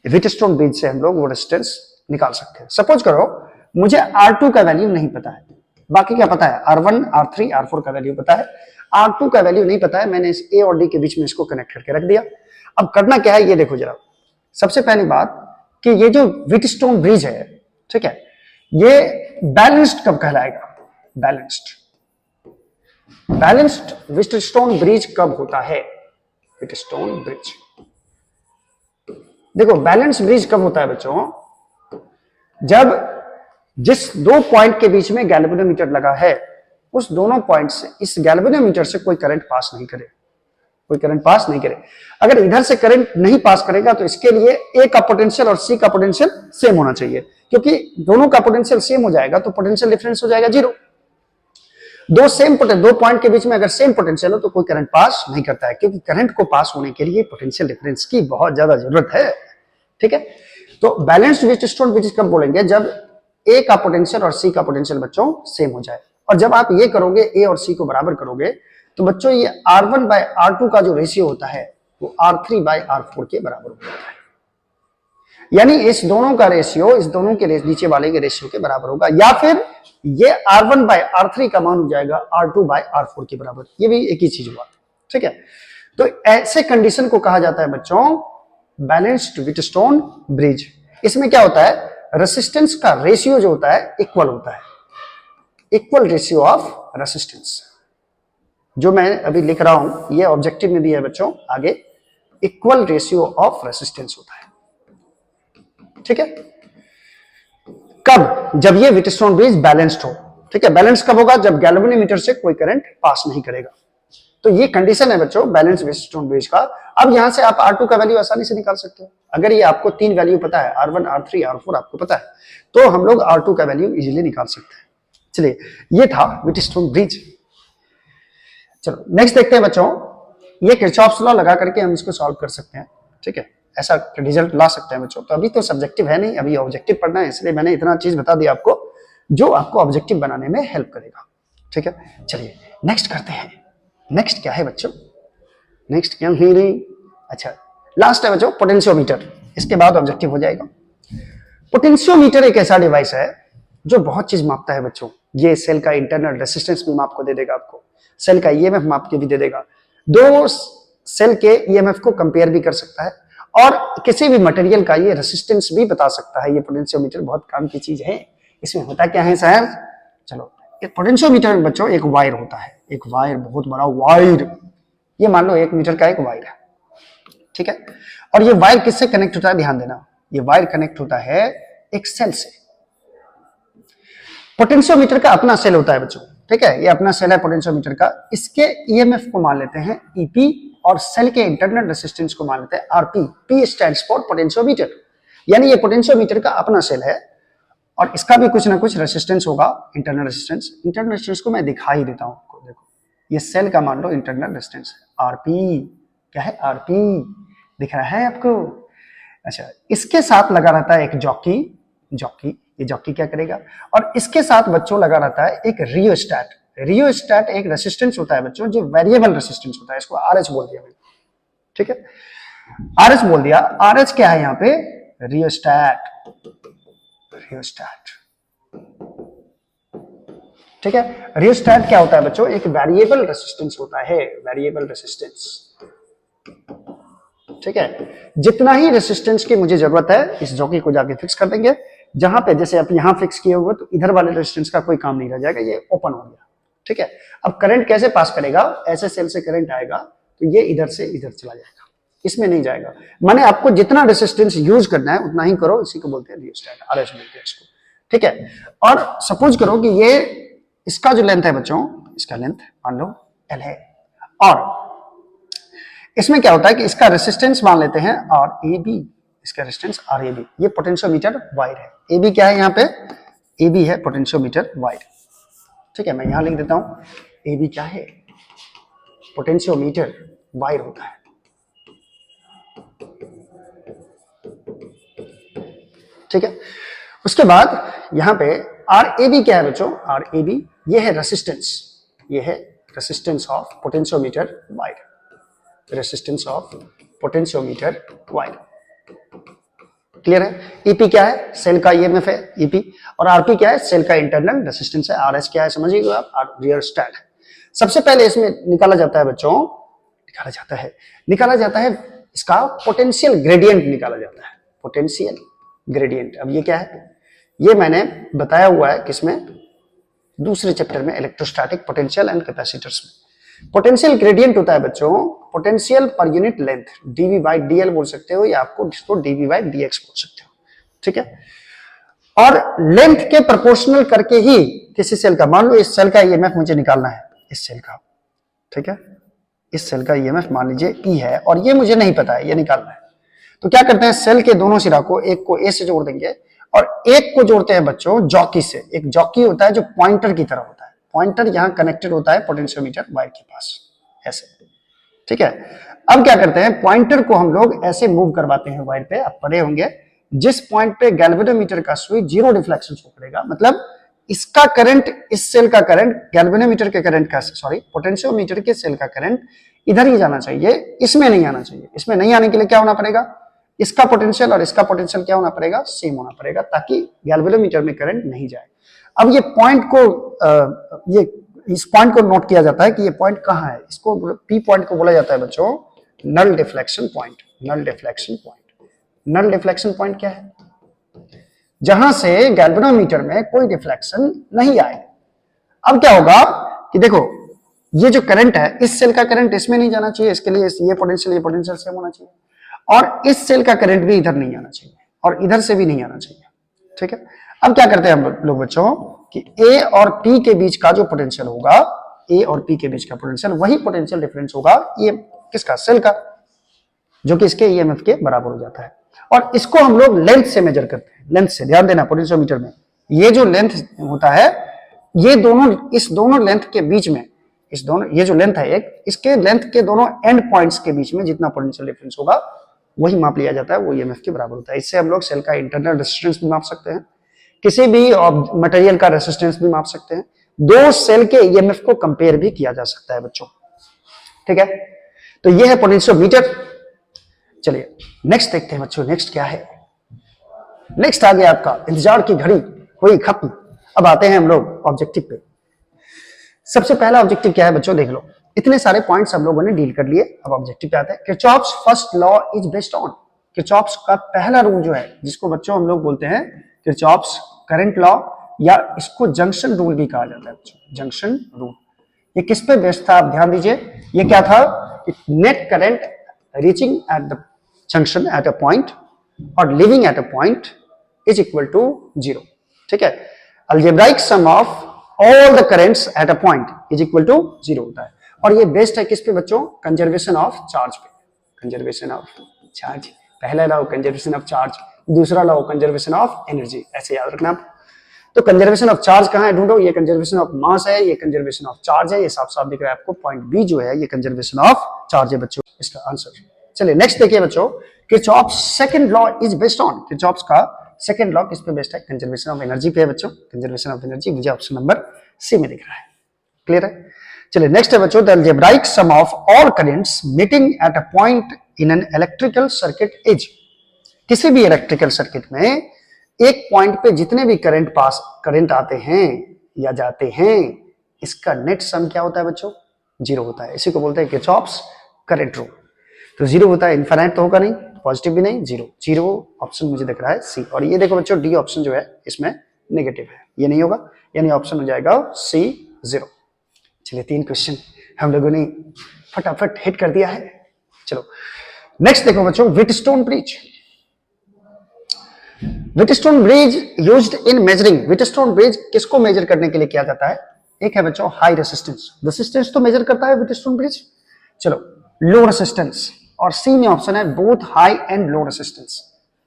व्हीटस्टोन ब्रिज से हम लोग वो रेसिस्टेंस निकाल सकते हैं। सपोज करो मुझे R2 का वैल्यू नहीं पता है, बाकी क्या पता है? R1 R3 R4 का वैल्यू पता है, R2 का वैल्यू नहीं पता है। मैंने इस A और D के बीच में इसको कनेक्ट करके रख दिया। अब करना क्या है ये देखो जरा। सबसे पहली बात कि ये जो व्हीटस्टोन ब्रिज है, ठीक है, ये बैलेंस्ड कब कहलाएगा? बैलेंस्ड। बैलेंस्ड व्हीटस्टोन ब्रिज कब होता है? व्हीटस्टोन ब्रिज, देखो बैलेंस ब्रिज कब होता है बच्चों? जब जिस 2 पॉइंट के बीच में गैल्वेनोमीटर लगा है, उस दोनों पॉइंट से, इस गैल्वेनोमीटर से कोई करंट पास नहीं करे, कोई करंट पास नहीं करे। अगर इधर से करंट नहीं पास करेगा तो इसके लिए A का पोटेंशियल और C का पोटेंशियल सेम होना चाहिए, क्योंकि दोनों का पोटेंशियल सेम हो जाएगा तो पोटेंशियल डिफरेंस हो जाएगा 0। दो पॉइंट के बीच में अगर सेम पोटेंशियल हो तो कोई करंट पास नहीं करता है, क्योंकि करंट को पास होने के लिए पोटेंशियल डिफरेंस की बहुत ज्यादा जरूरत है। ठीक है, तो बैलेंस्ड व्हीटस्टोन ब्रिज कब बोलेंगे? जब A का पोटेंशियल और C का पोटेंशियल बच्चों सेम हो जाए। और जब आप ये करोगे, A और C को बराबर करोगे, तो बच्चों ये R1/R2 का जो रेशियो होता है वो R3/R4 के बराबर होता है। यानी इस दोनों का रेशियो इस दोनों के नीचे वाले के रेशियो के बराबर होगा, या फिर ये R1/R3 का मान हो जाएगा R2/R4 के बराबर। ये भी एक ही चीज हुआ। ठीक है, तो ऐसे कंडीशन को कहा जाता है बच्चों बैलेंस्ड व्हीटस्टोन ब्रिज। इसमें क्या होता है? रेसिस्टेंस का रेशियो जो होता है इक्वल होता है, इक्वल रेशियो ऑफ रेसिस्टेंस। जो मैं अभी लिख रहा हूं ये ऑब्जेक्टिव में भी है बच्चों, आगे इक्वल रेशियो ऑफ रेसिस्टेंस होता है। ठीक है, कब? जब ये व्हीटस्टोन ब्रिज बैलेंस्ड हो। ठीक है, बैलेंस कब होगा? जब गैल्वेनोमीटर से कोई करंट पास नहीं करेगा। तो ये कंडीशन है बच्चों बैलेंस व्हीटस्टोन ब्रिज का। अब यहां से आप R2 का वैल्यू आसानी से निकाल सकते हो। अगर ये आपको 3 वैल्यू पता है, R1 R3 R4 आपको पता है, तो हम लोग R2 का वैल्यू इजीली निकाल सकते हैं। चलिए, ये था व्हीटस्टोन ब्रिज। चलो नेक्स्ट देखते हैं बच्चों, ये किरचॉफ्स लॉ लगा करके हम इसको सॉल्व कर सकते हैं, ठीक है, ऐसा रिजल्ट ला सकते हैं बच्चों। तो अभी तो सब्जेक्टिव है नहीं, अभी ऑब्जेक्टिव पढ़ना है, इसलिए मैंने इतना चीज बता दिया आपको जो आपको ऑब्जेक्टिव बनाने में हेल्प करेगा, ठीक है। चलिए नेक्स्ट करते हैं। नेक्स्ट क्या है बच्चों? नेक्स्ट क्या ही नहीं, अच्छा लास्ट है बच्चों पोटेंशियोमीटर, इसके बाद ऑब्जेक्टिव हो जाएगा। पोटेंशियोमीटर एक ऐसा डिवाइस है जो बहुत चीज मापता है बच्चों। ये सेल का इंटरनल रेसिस्टेंस भी माप को दे देगा आपको, सेल का ईएमएफ माप के भी दे देगा, दो सेल के ईएमएफ को कंपेयर भी कर सकता है, और किसी भी मटेरियल का ये रेसिस्टेंस भी बता सकता है। ये पोटेंशियोमीटर बहुत काम की चीज है। इसमें होता क्या है सर? चलो, एक पोटेंशियोमीटर में बच्चों एक वायर होता है, एक वायर, बहुत बड़ा वायर, ये मान लो 1 मीटर का एक वायर है, ठीक है। और ये वायर किससे कनेक्ट होता है? ध्यान देना, ये वायर कनेक्ट होता है एक सेल से। पोटेंशियोमीटर का अपना सेल होता है बच्चों, ठीक है, ये अपना सेल है पोटेंशियोमीटर का। इसके ईएमएफ को मान लेते हैं ईपी, और सेल के इंटरनल रेसिस्टेंस को मान लेते हैं RP. P stands for potentiometer, यानी ये पोटेंशियोमीटर का अपना सेल है, और इसका भी कुछ ना कुछ रेसिस्टेंस होगा, इंटरनल रेसिस्टेंस। इंटरनल रेसिस्टेंस को मैं दिखा ही देता हूं आपको, देखो ये सेल का मान लो इंटरनल रेसिस्टेंस आरपी, क्या है? आरपी दिख रहा है आपको? अच्छा, इसके साथ लगा रहता है एक जॉकी, ये जॉकी क्या करेगा? और इसके साथ बच्चों लगा रहता है एक रियोस्टैट। रियोस्टैट एक रेसिस्टेंस होता है बच्चों जो वेरिएबल रेसिस्टेंस होता है, इसको आरएच बोल दिया मैंने, ठीक है, आरएच बोल दिया। आरएच क्या है यहाँ पे? रियोस्टैट, ठीक है। रियोस्टैट क्या होता है बच्चों? एक वेरिएबल रेसिस्टेंस होता है, वेरिएबल रेसिस्टेंस, ठीक है। जितना ही रेसिस्टेंस की मुझे जरूरत है, इस जॉकी को जाके फिक्स कर देंगे। जहां पे जैसे आप यहां फिक्स किए हुए, तो इधर वाले रेसिस्टेंस का कोई काम नहीं रह जाएगा, ये ओपन हो गया, ठीक है। अब करंट कैसे पास करेगा? ऐसे सेल से करंट आएगा तो ये इधर से इधर चला जाएगा, इसमें नहीं जाएगा। माने आपको जितना रेसिस्टेंस यूज करना है उतना ही करो, इसी को बोलते हैं रियोस्टैट, आरएच बोलते हैं इसको, ठीक है। और सपोज करो कि ये इसका जो लेंथ है बच्चों, इसका लेंथ मान लो एल है, और इसमें क्या होता है कि इसका रेसिस्टेंस मान लेते हैं आर ए बी, इसका रेजिस्टेंस आर ए बी। ये पोटेंशियोमीटर वायर है, ए बी क्या है यहाँ पे? ए बी है पोटेंशियोमीटर वायर, ठीक है। मैं यहां लिख देता हूं, ए बी क्या है? पोटेंशियोमीटर वायर होता है, ठीक है। उसके बाद यहां पे आर ए बी क्या है बच्चों? आर ए बी ये है रेसिस्टेंस, ये है resistance of potentiometer wire, resistance of potentiometer wire, clear है। ईपी क्या है? सेल का ईएमएफ है ईपी, और आरपी क्या है? सेल का इंटरनल रेसिस्टेंस है। आरएस क्या है समझिए आप? रियोस्टैट है। सबसे पहले इसमें निकाला जाता है बच्चों, निकाला जाता है इसका पोटेंशियल ग्रेडियंट निकाला जाता है, पोटेंशियल ग्रेडियंट। अब ये क्या है? ये मैंने बताया हुआ है किसमें? दूसरे चैप्टर में, इलेक्ट्रोस्टैटिक पोटेंशियल एंड कैपेसिटर्स में। पोटेंशियल ग्रेडियंट होता है बच्चों potential per unit length, dV by dL बोल सकते हो, या आपको इसको डीवी बाई डीएक्स बोल सकते हो, ठीक है। और लेंथ के प्रोपोर्शनल करके ही किसी सेल का, मान लो इस सेल का ईएमएफ मुझे निकालना है, इस सेल का, ठीक है, इस सेल का ईएमएफ मान लीजिए ई है, और ये मुझे नहीं पता है, ये निकालना है। तो क्या करते हैं? सेल के दोनों सिरा को, एक को ए से जोड़ देंगे और एक को जोड़ते हैं बच्चों जॉकी से। एक जॉकी होता है जो पॉइंटर की तरह होता है, पॉइंटर यहां कनेक्टेड होता है पोटेंशियोमीटर वायर के पास, ऐसे, ठीक है। अब क्या करते हैं? पॉइंटर को हम लोग ऐसे मूव करवाते हैं वायर पे, आप पढ़े होंगे, जिस पॉइंट पे गैल्वेनोमीटर का सुई जीरो डिफ्लेक्शन शो करेगा, मतलब इसका करंट, इस सेल का करंट गैल्वेनोमीटर के करंट का, सॉरी पोटेंशियोमीटर के सेल का करंट इधर ही जाना चाहिए, इसमें नहीं आना चाहिए। इसमें नहीं आने के लिए क्या होना पड़ेगा? इसका पोटेंशियल और इसका पोटेंशियल क्या होना पड़ेगा? सेम होना पड़ेगा, ताकि गैल्वेनोमीटर में करंट नहीं जाए। अब ये पॉइंट को इस पॉइंट को नोट किया जाता है कि ये पॉइंट कहां है। इसको पी पॉइंट को बोला जाता है बच्चों null deflection point. Null deflection point, null deflection point क्या है? जहां से गैल्वेनोमीटर में कोई डिफ्लेक्शन नहीं आए। अब क्या होगा कि देखो, ये जो करंट है, इस सेल का करंट इसमें नहीं जाना चाहिए, इसके लिए ये पोटेंशियल सेम होना चाहिए, और इस सेल का करंट भी इधर नहीं आना चाहिए, और इधर से भी नहीं आना चाहिए, ठीक है। अब क्या करते हैं हम लोग बच्चों कि ए और पी के बीच का जो पोटेंशियल होगा, ए और पी के बीच का पोटेंशियल, वही पोटेंशियल डिफरेंस होगा ये किसका? सेल का, जो कि इसके ईएमएफ के बराबर हो जाता है। और इसको हम लोग लेंथ से मेजर करते हैं, लेंथ से। ध्यान देना, पोटेंशियोमीटर में ये जो लेंथ होता है, ये दोनों, इस दोनों लेंथ के बीच में इस दोनों, ये जो लेंथ है एक, इसके लेंथ के दोनों एंड पॉइंट्स के बीच में जितना पोटेंशियल डिफरेंस होगा वही माप लिया जाता है, वो ईएमएफ के बराबर होता है। इससे हम लोग सेल का इंटरनल रेजिस्टेंस भी माप सकते हैं, किसी भी मटेरियल का रेजिस्टेंस भी माप सकते हैं, दो सेल के ईएमएफ को कंपेयर भी किया जा सकता है बच्चों। ठीक है, तो ये है पोटेंशियोमीटर। चलिए नेक्स्ट देखते हैं बच्चों, नेक्स्ट क्या है। नेक्स्ट आ गया आपका इंतजार की घड़ी हुई खत्म। अब आते हैं हम लोग ऑब्जेक्टिव पे। सबसे पहला ऑब्जेक्टिव क्या है बच्चों, देख लो, इतने सारे पॉइंट्स हम लोगों ने डील कर लिए। अब ऑब्जेक्टिव पे आते हैं। Kirchhoff's first law is based on, Kirchhoff's का पहला रूल जो है, जिसको बच्चों हम लोग बोलते हैं किरचॉफ्स करंट लॉ, या इसको जंक्शन रूल भी कहा जाता है बच्चों, जंक्शन रूल। ये किस पे बेस्ड था, आप ध्यान दीजिए। ये क्या था, net current reaching at the junction at a point और leaving at a point is equal to 0। ठीक है, algebraic sum of all the currents at a point is equal to 0 होता है। और ये बेस्ड है किस पे बच्चों, कंजर्वेशन ऑफ चार्ज पे, कंजर्वेशन ऑफ चार्ज। पहला लॉ कंजर्वेशन ऑफ चार्ज, दूसरा लॉ कंजर्वेशन ऑफ एनर्जी, ऐसे याद रखना आप। तो कंजर्वेशन ऑफ चार्ज कहां है ढूंढो, ये कंजर्वेशन ऑफ मास है, ये कंजर्वेशन ऑफ चार्ज है, ये साफ साफ दिख रहा है आपको। पॉइंट बी जो है ये कंजर्वेशन ऑफ चार्ज है बच्चों, इसका आंसर। चलिए नेक्स्ट देखिए बच्चों, Kirchhoff's second law is based on, Kirchhoff's का सेकंड लॉ किस पे बेस्ड है, कंजर्वेशन ऑफ एनर्जी पे है बच्चों। कंजर्वेशन ऑफ एनर्जी मुझे ऑप्शन नंबर सी में दिख रहा है। क्लियर है। चलिए नेक्स्ट है बच्चों, the algebraic sum of all currents meeting at a point in an electrical circuit is, किसी भी इलेक्ट्रिकल सर्किट में एक पॉइंट पे जितने भी करंट आते हैं या जाते हैं, इसका नेट सम क्या होता है बच्चों, 0 होता है। इसी को बोलते हैं किरचॉफ्स करंट रूल। तो 0 होता है, इनफाइनाइट तो होगा नहीं, पॉजिटिव भी नहीं, 0 0 ऑप्शन मुझे दिख रहा है सी। और ये देखो बच्चों, डी ऑप्शन जो है इसमें नेगेटिव है, ये नहीं होगा, यानी ऑप्शन हो जाएगा सी 0। चलिए 3 क्वेश्चन हम लोगों ने फटाफट हिट कर दिया है। चलो नेक्स्ट देखो बच्चों, Wheatstone bridge. Wheatstone bridge used in measuring, Wheatstone bridge किसको मेजर करने के लिए किया जाता है, एक है बच्चों हाई रेसिस्टेंस, रेसिस्टेंस तो मेजर करता है व्हिटस्टोन ब्रिज। चलो लो रेसिस्टेंस, और सी में ऑप्शन है both high and low resistance,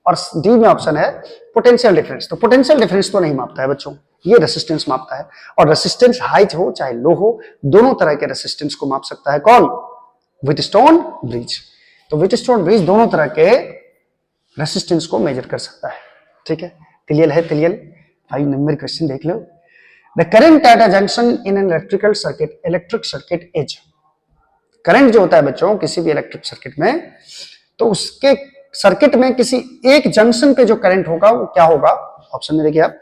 और डी में ऑप्शन है पोटेंशियल डिफरेंस। तो पोटेंशियल डिफरेंस तो नहीं मापता है बच्चों, ये रेसिस्टेंस मापता है। और रेसिस्टेंस हाई हो चाहे लो हो, दोनों तरह के रेसिस्टेंस को माप सकता है कौन, व्हिटस्टोन ब्रिज। तो व्हिटस्टोन ब्रिज दोनों तरह के रेसिस्टेंस को मेजर कर सकता है। ठीक है, क्लियर है, क्लियर। 5 नंबर क्वेश्चन देख लो। The current at a junction in an electrical circuit, electric circuit is, current जो होता है बच्चों किसी भी इलेक्ट्रिक सर्किट में, तो उसके सर्किट में किसी एक जंक्शन पे जो करंट होगा वो क्या होगा, ऑप्शन में देखिए आप,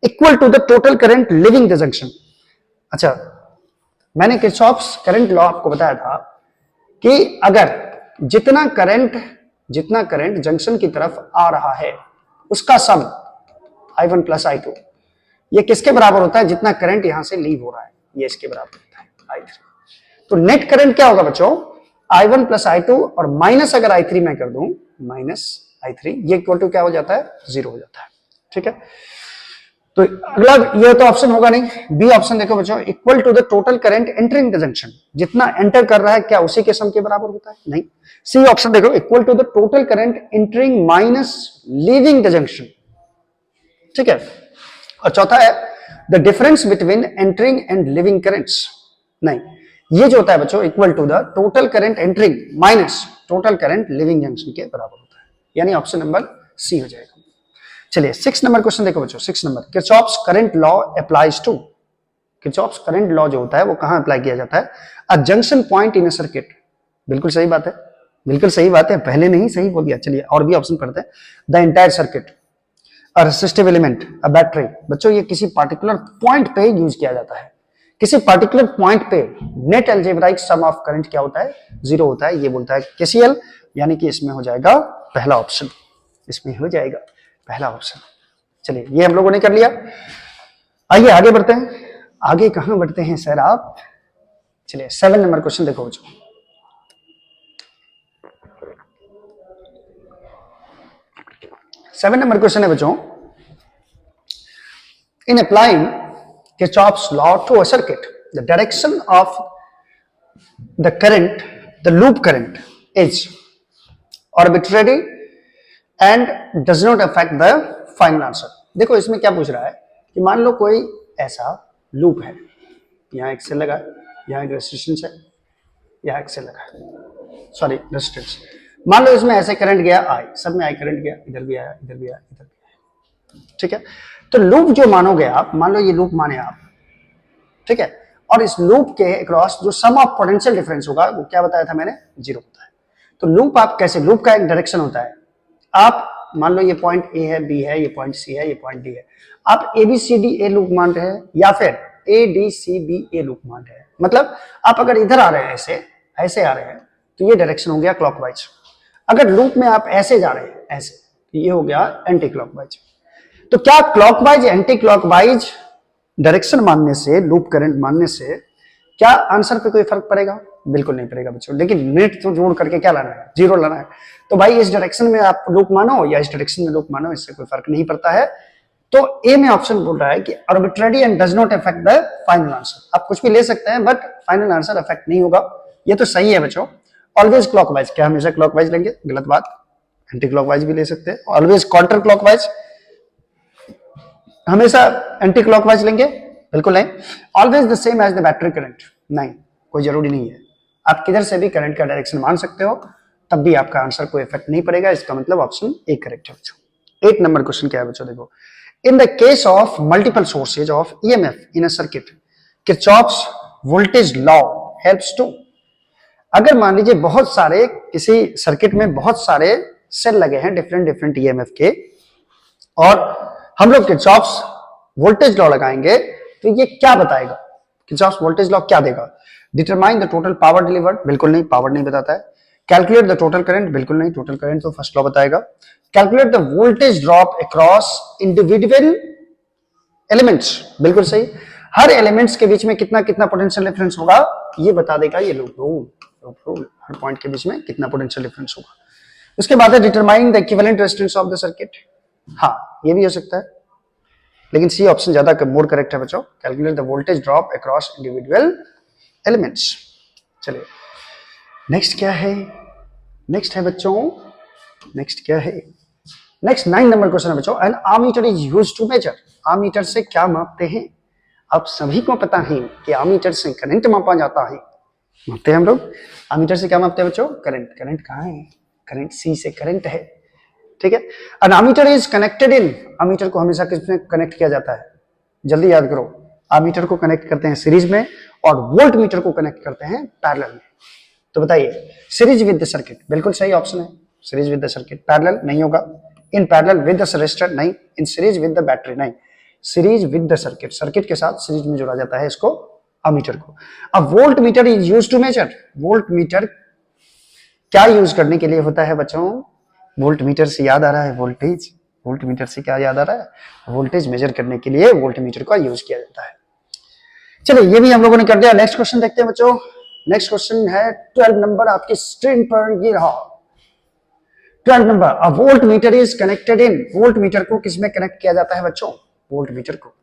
equal to the total current leaving the junction. अच्छा, मैंने किरचॉफ्स करंट लॉ आपको बताया था कि अगर जितना करंट जंक्शन की तरफ आ रहा है उसका सम I1 प्लस I2, ये किसके बराबर होता है, जितना करंट यहां से लीव हो रहा है ये इसके बराबर होता है I3। तो नेट करंट क्या होगा बच्चों, I1 प्लस I2 और माइनस अगर I3 मैं कर दूं, माइनस I3, ये इक्वल टू क्या हो जाता है, 0 हो जाता है। ठीक है, तो अगला ये तो ऑप्शन होगा नहीं, बी ऑप्शन देखो बच्चों, equal to the total current entering the junction, जितना एंटर कर रहा है क्या उसी के सम के बराबर होता है, नहीं। सी ऑप्शन देखो, equal to the total current entering minus leaving the junction. ठीक है, और चौथा है the difference between entering and leaving currents, नहीं, ये जो होता है बच्चों equal to the total current entering minus total current leaving junction के बराबर होता है, यानी ऑप्शन नंबर सी हो जाएगा। चलिए 6 नंबर क्वेश्चन देखो बच्चों, 6 नंबर, Kirchhoff's current law applies to, Kirchhoff's current law जो होता है वो कहां अप्लाई किया जाता है, a junction point in a circuit. बिल्कुल सही बात है, बिल्कुल सही बात है, पहले नहीं सही बोल दिया। चलिए और भी ऑप्शन पढ़ते हैं, the entire circuit, a resistive element, a battery. बच्चों ये किसी पार्टिकुलर पॉइंट पे यूज किया जाता है, किसी पार्टिकुलर पॉइंट पे net algebraic sum of current क्या होता है, 0 होता है, ये बोलता है केसीएल, यानी कि इसमें हो जाएगा पहला ऑप्शन, इसमें हो जाएगा पहला ऑप्शन। चलिए ये हम लोगों ने कर लिया, आइए आगे बढ़ते हैं। आगे कहां बढ़ते हैं सर आप, चलिए 7 नंबर क्वेश्चन देखो बच्चों। सेवन नंबर क्वेश्चन है बच्चों, in applying Kirchhoff's law to a circuit, the direction of the current, the loop current is arbitrary and does not affect the final answer। देखो इसमें क्या पूछ रहा है कि मान लो कोई ऐसा लूप है, यहां एक सेल लगा, यहाँ एक रेजिस्टेंस है, यहाँ एक से लगा है, सॉरी रेजिस्टेंस। मान लो इसमें ऐसे करंट गया आई, सब में आई करंट गया, इधर भी आया, इधर भी आया, इधर भी आया, ठीक है। तो लूप जो मानोगे आप, मान लो ये लूप माने आप, ठीक है, और इस लूप के अक्रॉस जो सम ऑफ पोटेंशियल डिफरेंस होगा वो क्या बताया था मैंने, 0 होता है। तो लूप आप कैसे, लूप का एक डायरेक्शन होता है, आप मान लो ये पॉइंट ए है, बी है, ये पॉइंट सी है, ये पॉइंट डी है, आप A B C D A loop मान रहे हैं या फिर A D C B A loop मान रहे हैं। मतलब आप अगर इधर आ रहे हैं, ऐसे ऐसे आ रहे हैं, तो ये डायरेक्शन हो गया क्लॉकवाइज। अगर लूप में आप ऐसे जा रहे हैं, ऐसे, तो ये हो गया एंटी क्लॉकवाइज। तो क्या क्लॉकवाइज एंटी क्लॉकवाइज डायरेक्शन मानने से, लूप करंट मानने से क्या आंसर पे कोई फर्क पड़ेगा? बिल्कुल नहीं पड़ेगा बच्चों। लेकिन मिनट तो जोड़ करके क्या लाना है, 0 लाना है। तो भाई इस डायरेक्शन में आप लूप मानो या इस डायरेक्शन में लूप मानो, इससे कोई फर्क नहीं पड़ता है। तो ए में ऑप्शन बोल रहा है कि arbitrary and does not affect the final answer. आप कुछ भी ले सकते हैं बट फाइनल आंसर अफेक्ट नहीं होगा। ये तो सही है बच्चों। ऑलवेज क्लॉकवाइज, क्या हमेशा क्लॉकवाइज लेंगे? गलत बात। एंटी क्लॉकवाइज भी ले सकते हैं। ऑलवेज काउंटर क्लॉकवाइज, हमेशा एंटी क्लॉकवाइज लेंगे? बिल्कुल नहीं। Always the same as the battery current, नहीं, कोई जरूरी नहीं है। आप किधर से भी करंट का डायरेक्शन मान सकते हो, तब भी आपका आंसर कोई इफेक्ट नहीं पड़ेगा। इसका मतलब ऑप्शन ए करेक्ट है बच्चों। 8 नंबर क्वेश्चन क्या है बच्चों, देखो। In the case of multiple sources of EMF in a circuit, Kirchhoff's voltage law helps to. अगर मान लीजिए बहुत सारे, किसी सर्किट में बहुत सारे सेल लगे हैं डिफरेंट डिफरेंट ईएमएफ के, और हम लोग किरचॉफ्स वोल्टेज लॉ लगाएंगे, तो ये क्या बताएगा? किरचॉफ्स वोल्टेज लॉ क्या देगा? Determine the total power delivered, बिल्कुल नहीं, पावर नहीं बताता है। कैलकुलेट द टोटल करंट, बिल्कुल नहीं, टोटल करंट तो फर्स्ट लॉ बताएगा। Calculate the voltage drop across individual elements, बिल्कुल सही। हर एलिमेंट्स के बीच में कितना कितना पोटेंशियल डिफरेंस होगा, ये बता देगा ये लूप रूल। हर पॉइंट के बीच में कितना पोटेंशियल डिफरेंस होगा। उसके बाद है determine the equivalent resistance of the circuit. हाँ, ये भी हो सकता है, लेकिन सी ऑप्शन ज्यादा मोर करेक्ट है बच्चों। Calculate the voltage drop across individual elements. चलिए नेक्स्ट क्या है? नेक्स्ट है बच्चों, नेक्स्ट क्या है? नेक्स्ट 9 नंबर क्वेश्चन है बच्चों। An ammeter is used to measure. Ammeter से क्या मापते हैं? आप सभी को पता है कि आमीटर से करंट मापा जाता है। मापते हैं हम लोग आमीटर से, क्या मापते हैं बच्चों? करंट। करंट कहाँ है? करंट सी से करंट है, ठीक है। An ammeter is connected in, ammeter को हमेशा किसमें कनेक्ट किया जाता है? जल्दी याद करो। आमीटर को कनेक्ट करते हैं सीरीज में, और वोल्ट मीटर को कनेक्ट करते हैं पैरेलल में। तो बताइए, सीरीज विद द सर्किट, बिल्कुल सही ऑप्शन है। Series with the circuit. Parallel नहीं होगा। In parallel with the resistor नहीं। In series with the battery नहीं। Series with the circuit, circuit के साथ सीरीज में जोड़ा जाता है इसको, अमीटर को। अब volt meter is used to measure. Volt meter क्या यूज करने के लिए होता है बच्चों? वोल्ट मीटर से याद आ रहा है वोल्टेज। वोल्ट मीटर से क्या याद आ रहा है? वोल्टेज मेजर करने के लिए वोल्ट मीटर का यूज किया जाता है। चलिए ये भी हम लोगों ने कर दिया। नेक्स्ट क्वेश्चन देखते हैं बच्चों। नेक्स्ट क्वेश्चन है 12 नंबर आपकी स्क्रीन पर, ये रहा 12 number. A volt meter is connected in. Volt meter को किसमें कनेक्ट किया जाता है बच्चों? वोल्ट मीटर को।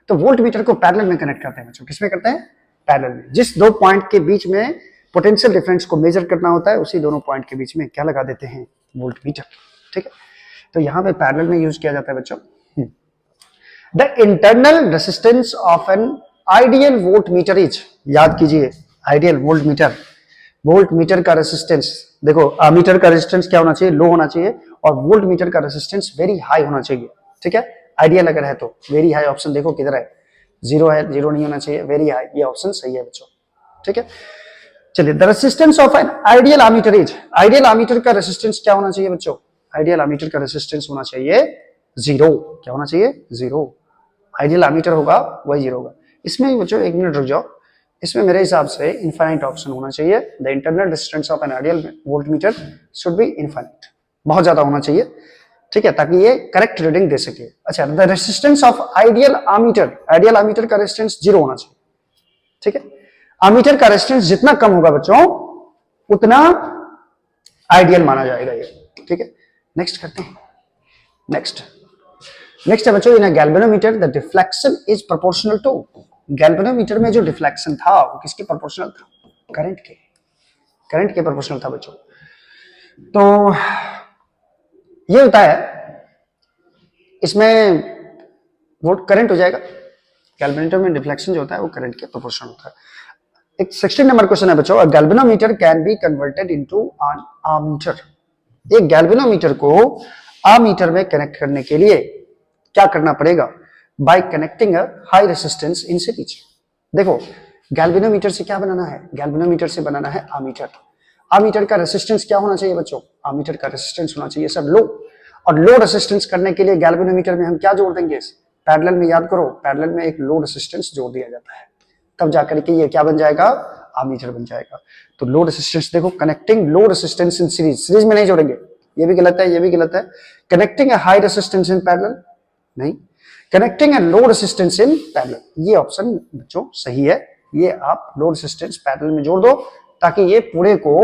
तो वोल्ट मीटर को पैरेलल में कनेक्ट करते हैं बच्चों। किसमें करते हैं? पैरेलल में। जिस दो पॉइंट के बीच में पोटेंशियल डिफरेंस को मेजर करना होता है, उसी दोनों पॉइंट के बीच में क्या लगा देते हैं? वोल्ट मीटर, ठीक है। तो यहां पे पैरेलल में यूज किया जाता है बच्चों। The internal resistance of an ideal volt meter is, याद कीजिए, ideal volt meter, volt meter का रेसिस्टेंस, देखो मीटर का रेजिस्टेंस क्या होना चाहिए? लो होना चाहिए, और वोल्ट मीटर का रेजिस्टेंस वेरी हाई होना चाहिए, ठीक है। आइडियल अगर है तो वेरी हाई ऑप्शन देखो किधर है, 0 है, 0 नहीं होना चाहिए, वेरी हाई, ये ऑप्शन सही है बच्चों, ठीक है। चलिए, the resistance of an ideal ammeter is, ideal ammeter का रेजिस्टेंस क्या होना चाहिए बच्चों? आइडियल एमीटर का रेजिस्टेंस होना चाहिए 0। क्या होना चाहिए? 0। आइडियल एमीटर होगा वही 0 होगा। इसमें बच्चों 1 मिनट रुक जाओ, इसमें मेरे हिसाब से इनफाइनाइट ऑप्शन होना चाहिए। The internal resistance of an ideal volt meter should be infinite, बहुत ज्यादा होना चाहिए, ठीक है, ताकि ये करेक्ट रीडिंग दे सके। अच्छा, the resistance of ideal ammeter, ideal ammeter का रेजिस्टेंस 0 होना चाहिए, ठीक है। एमीटर का रेजिस्टेंस जितना कम होगा बच्चों, उतना आइडियल माना जाएगा ये, ठीक है। नेक्स्ट करते हैं। नेक्स्ट है बच्चों, in a galvanometer the deflection is proportional to. Galvanometer में जो डिफ्लेक्शन था वो किसके प्रोपोर्शनल था? करंट के, करंट के प्रोपोर्शनल था बच्चों। तो ये होता है, इसमें वो करंट हो जाएगा। गैल्वेनोमीटर में डिफ्लेक्शन जो होता है वो करंट के प्रोपोर्शनल होता है। एक 16 नंबर क्वेश्चन है बच्चों, galvanometer can be converted into an ammeter. एक गैल्वेनोमीटर को आमीटर में कनेक्ट करने के लिए क्या करना पड़ेगा? By connecting a high resistance in series. देखो गैल्वेनोमीटर से क्या बनाना है? गैल्वेनोमीटर से बनाना है आमीटर। आमीटर का रेसिस्टेंस क्या होना चाहिए बच्चों? आमीटर का रेसिस्टेंस होना चाहिए सर लो, और लो रेसिस्टेंस करने के लिए गैल्वेनोमीटर में हम क्या जोड़ देंगे? पैरेलल में, याद करो पैरेलल में एक लो रेसिस्टेंस जोड़ दिया जाता है, तब जाकर के ये क्या बन जाएगा? आमीटर बन जाएगा। तो लो रेसिस्टेंस देखो, connecting low resistance in series, series में नहीं जोड़ेंगे, ये भी गलत है, ये भी गलत है। Connecting a high resistance in parallel, नहीं, connecting a low resistance in parallel, ये ऑप्शन बच्चों सही है। ये आप लो रेसिस्टेंस पैरेलल में जोड़ दो ताकि ये पूरे को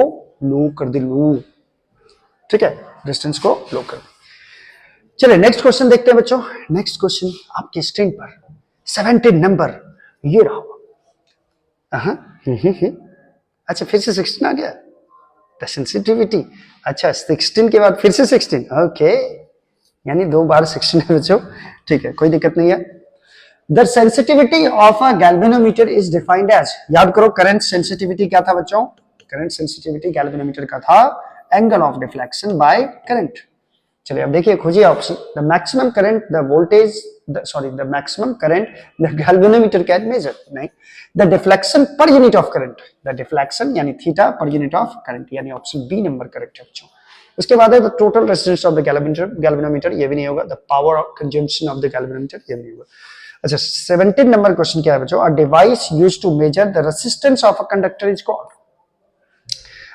लो कर दे, लो, ठीक है, रेजिस्टेंस को लो कर दे। चलिए नेक्स्ट क्वेश्चन देखते हैं बच्चों। नेक्स्ट क्वेश्चन आपकी स्क्रीन पर 17 नंबर ये रहा। अच्छा फिर से 16 आ गया, द सेंसिटिविटी। अच्छा 16 के बाद फिर से 16, ओके, यानी 2 बार 16 है बच्चों, ठीक है, कोई दिक्कत नहीं है। The sensitivity of a galvanometer is defined as, याद करो करंट सेंसिटिविटी क्या था बच्चों? करंट सेंसिटिविटी गैल्वेनोमीटर का था angle of deflection by current. चलिए अब देखिए, खोजिए option. The maximum current the voltage, the maximum current the galvanometer can measure, नहीं, the deflection per unit of current, the deflection यानी theta per unit of current, यानी option B number correct है बच्चों। उसके बाद है the total resistance of the galvanometer, ये भी नहीं होगा। The power of consumption of the galvanometer, ये भी नहीं होगा। अच्छा 17 नंबर क्वेश्चन क्या है बच्चों? A device used to measure the resistance of a conductor is called.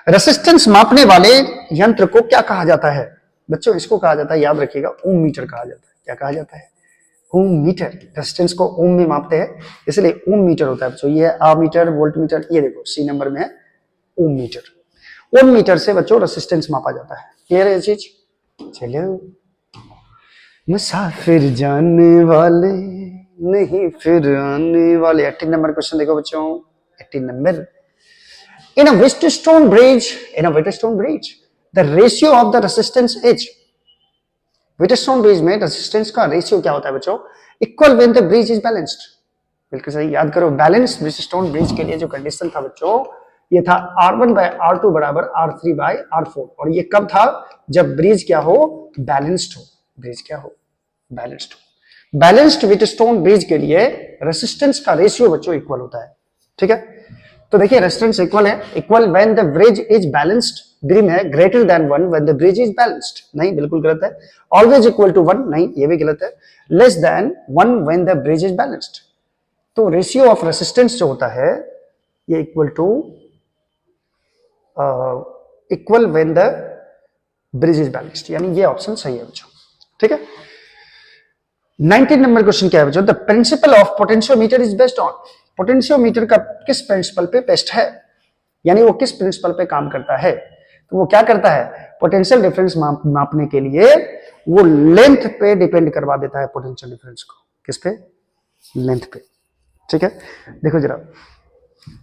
Resistance मापने वाले यंत्र को क्या कहा जाता है बच्चों? इसको कहा जाता है, याद रखिएगा, ओम मीटर कहा जाता है। क्या कहा जाता है? ओम मीटर। रेजिस्टेंस को ओम में मापते हैं, इसलिए ओम मीटर होता है बच्चों। ये आमीटर, वोल्ट मीटर, ये देखो सी नंबर में है ओम मीटर। ओम मीटर से बच्चों रेजिस्टेंस मापा जाता है। क्लियर है ये चीज? चलो मुसाफिर जाने वाले नहीं फिर आने वाले। 18 नंबर क्वेश्चन देखो बच्चों, 18 number. In a Wheatstone bridge, the ratio of the resistance is, Wheatstone bridge में रेजिस्टेंस का रेशियो क्या होता है बच्चों? Equal when the bridge is balanced. बिल्कुल सही, याद करो बैलेंस व्हीटस्टोन ब्रिज के लिए जो कंडीशन था बच्चों, ये था R1 बाय R2 बराबर R3 बाय R4। और ये कब था? जब ब्रिज क्या हो? बैलेंस्ड हो। ब्रिज क्या हो? बैलेंस्ड हो। बैलेंस्ड व्हीटस्टोन ब्रिज के लिए रेजिस्टेंस का रेशियो बच्चों इक्वल होता है, ठीक है। तो देखिए रेजिस्टेंस इक्वल है, equal when the bridge is balanced, green है, greater than 1 when the bridge is balanced, नहीं बिल्कुल गलत है। ऑलवेज इक्वल टू 1, नहीं ये भी गलत है। Less than 1 when the bridge is balanced. तो रेशियो ऑफ रेजिस्टेंस जो होता है ये equal to equal when the bridge is balanced, यानी ये ऑप्शन सही है बच्चों, ठीक है। 19 नंबर क्वेश्चन क्या है बच्चों? The principle of potentiometer is based on, potentiometer का किस प्रिंसिपल पे बेस्ड है, यानी वो किस प्रिंसिपल पे काम करता है? तो वो क्या करता है? पोटेंशियल डिफरेंस मापने के लिए वो लेंथ पे डिपेंड करवा देता है पोटेंशियल डिफरेंस को। किस पे? लेंथ पे, ठीक है। देखो जरा,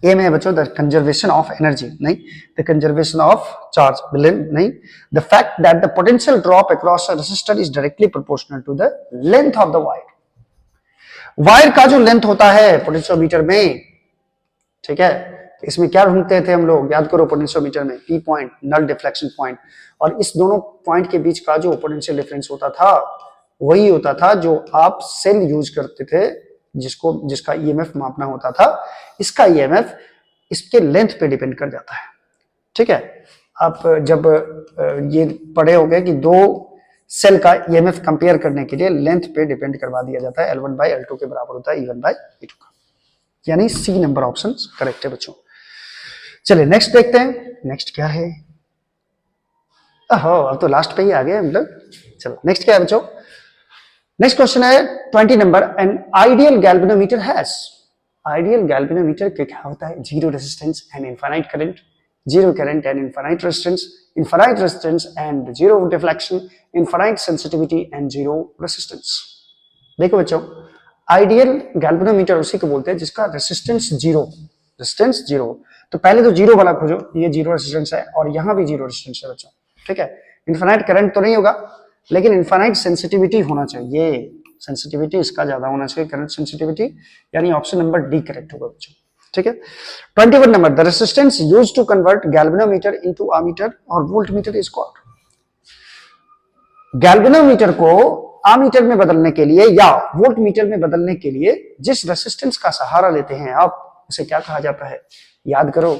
ए में है बच्चों द कंजर्वेशन ऑफ एनर्जी, नहीं, द कंजर्वेशन ऑफ चार्ज, नहीं, the fact that the potential drop across a resistor is directly proportional to the length of the wire. Wire का जो लेंथ होता है पोटेंशियोमीटर में, ठीक है, इसमें क्या ढूंढते थे हम लोग? याद करो पोटेंशियोमीटर में P point, null deflection point, और इस दोनों पॉइंट के बीच का जो पोटेंशियल डिफरेंस होता था वही होता था जो आप सेल यूज करते थे, जिसका ईएमएफ मापना होता था। इसका ईएमएफ इसके लेंथ पे डिपेंड कर जाता है, ठीक है। आप जब ये पढ़े होंगे कि दो सेल का ईएमएफ कंपेयर करने के लिए लेंथ पे डिपेंड करवा दिया जाता है, L1 बाय L2 के बराबर होता है E1 बाय E2 का, यानी सी नंबर ऑप्शन करेक्ट है बच्चों। चलिए नेक्स्ट देखते हैं, नेक्स्ट क्या है? अब तो लास्ट पे ही आ गए हम लोग। चलो नेक्स्ट क्या है बच्चों? नेक्स्ट क्वेश्चन है 20 number. An ideal galvanometer has, ideal galvanometer क्या होता है? Zero resistance and infinite current, zero current and infinite resistance and zero deflection, infinite sensitivity and zero resistance. देखो बच्चों, आइडियल गैल्वेनोमीटर उसी को बोलते हैं जिसका रेजिस्टेंस जीरो। तो पहले तो जीरो वाला खोजो, ये जीरो रेजिस्टेंस है और यहां भी जीरो रेजिस्टेंस है बच्चों, ठीक है। इनफाइनाइट करंट तो नहीं होगा, लेकिन इनफाइनाइट सेंसिटिविटी होना चाहिए, सेंसिटिविटी इसका ज्यादा होना चाहिए, करंट सेंसिटिविटी, यानी ऑप्शन नंबर डी करेक्ट होगा बच्चों, ठीक है। 21 नंबर, the resistance used to convert galvanometer into ammeter और वोल्टमीटर इज कॉल्ड। गैल्वेनोमीटर को अमीटर में बदलने के लिए या वोल्टमीटर में बदलने के लिए जिस रेसिस्टेंस का सहारा लेते हैं आप, उसे क्या कहा जाता है? याद करो,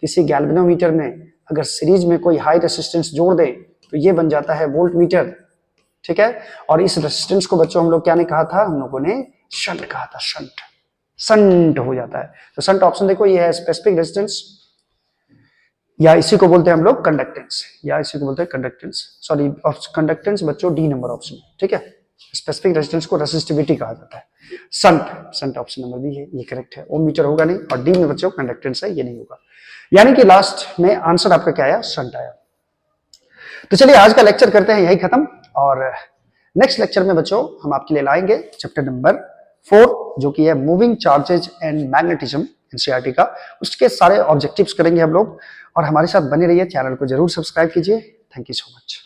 किसी गैल्वेनोमीटर में अगर सीरीज में कोई हाई रेसिस्टेंस जोड़ दे तो ये बन जाता है वोल्टमीटर, ठीक है। और इस रेसिस्टेंस को बच्चों हम लोग क्या ने कहा था? हम लोगों ने शंट कहा था, शंट, संट हो जाता है। तो संट ऑप्शन देखो, ये है स्पेसिफिक रेजिस्टेंस, या इसी को बोलते हैं हम लोग कंडक्टेंस, या इसी को बोलते हैं कंडक्टेंस, सॉरी कंडक्टेंस बच्चों डी नंबर ऑप्शन, ठीक है। स्पेसिफिक रेजिस्टेंस को रेसिस्टिविटी कहा जाता है। Shunt, shunt option number B है, ये करेक्ट है। ओम मीटर होगा नहीं, और डी में बच्चों कंडक्टेंस है, ये नहीं होगा। यानी कि लास्ट में आंसर आपका क्या आया? संट आया। तो चलिए आज का लेक्चर करते हैं यही खत्म, और नेक्स्ट लेक्चर में बच्चों हम आपके लिए लाएंगे चैप्टर नंबर 4, जो कि है moving charges and magnetism, NCERT का। उसके सारे ऑब्जेक्टिव्स करेंगे हम लोग, और हमारे साथ बने रहिए, चैनल को जरूर सब्सक्राइब कीजिए। Thank you so much.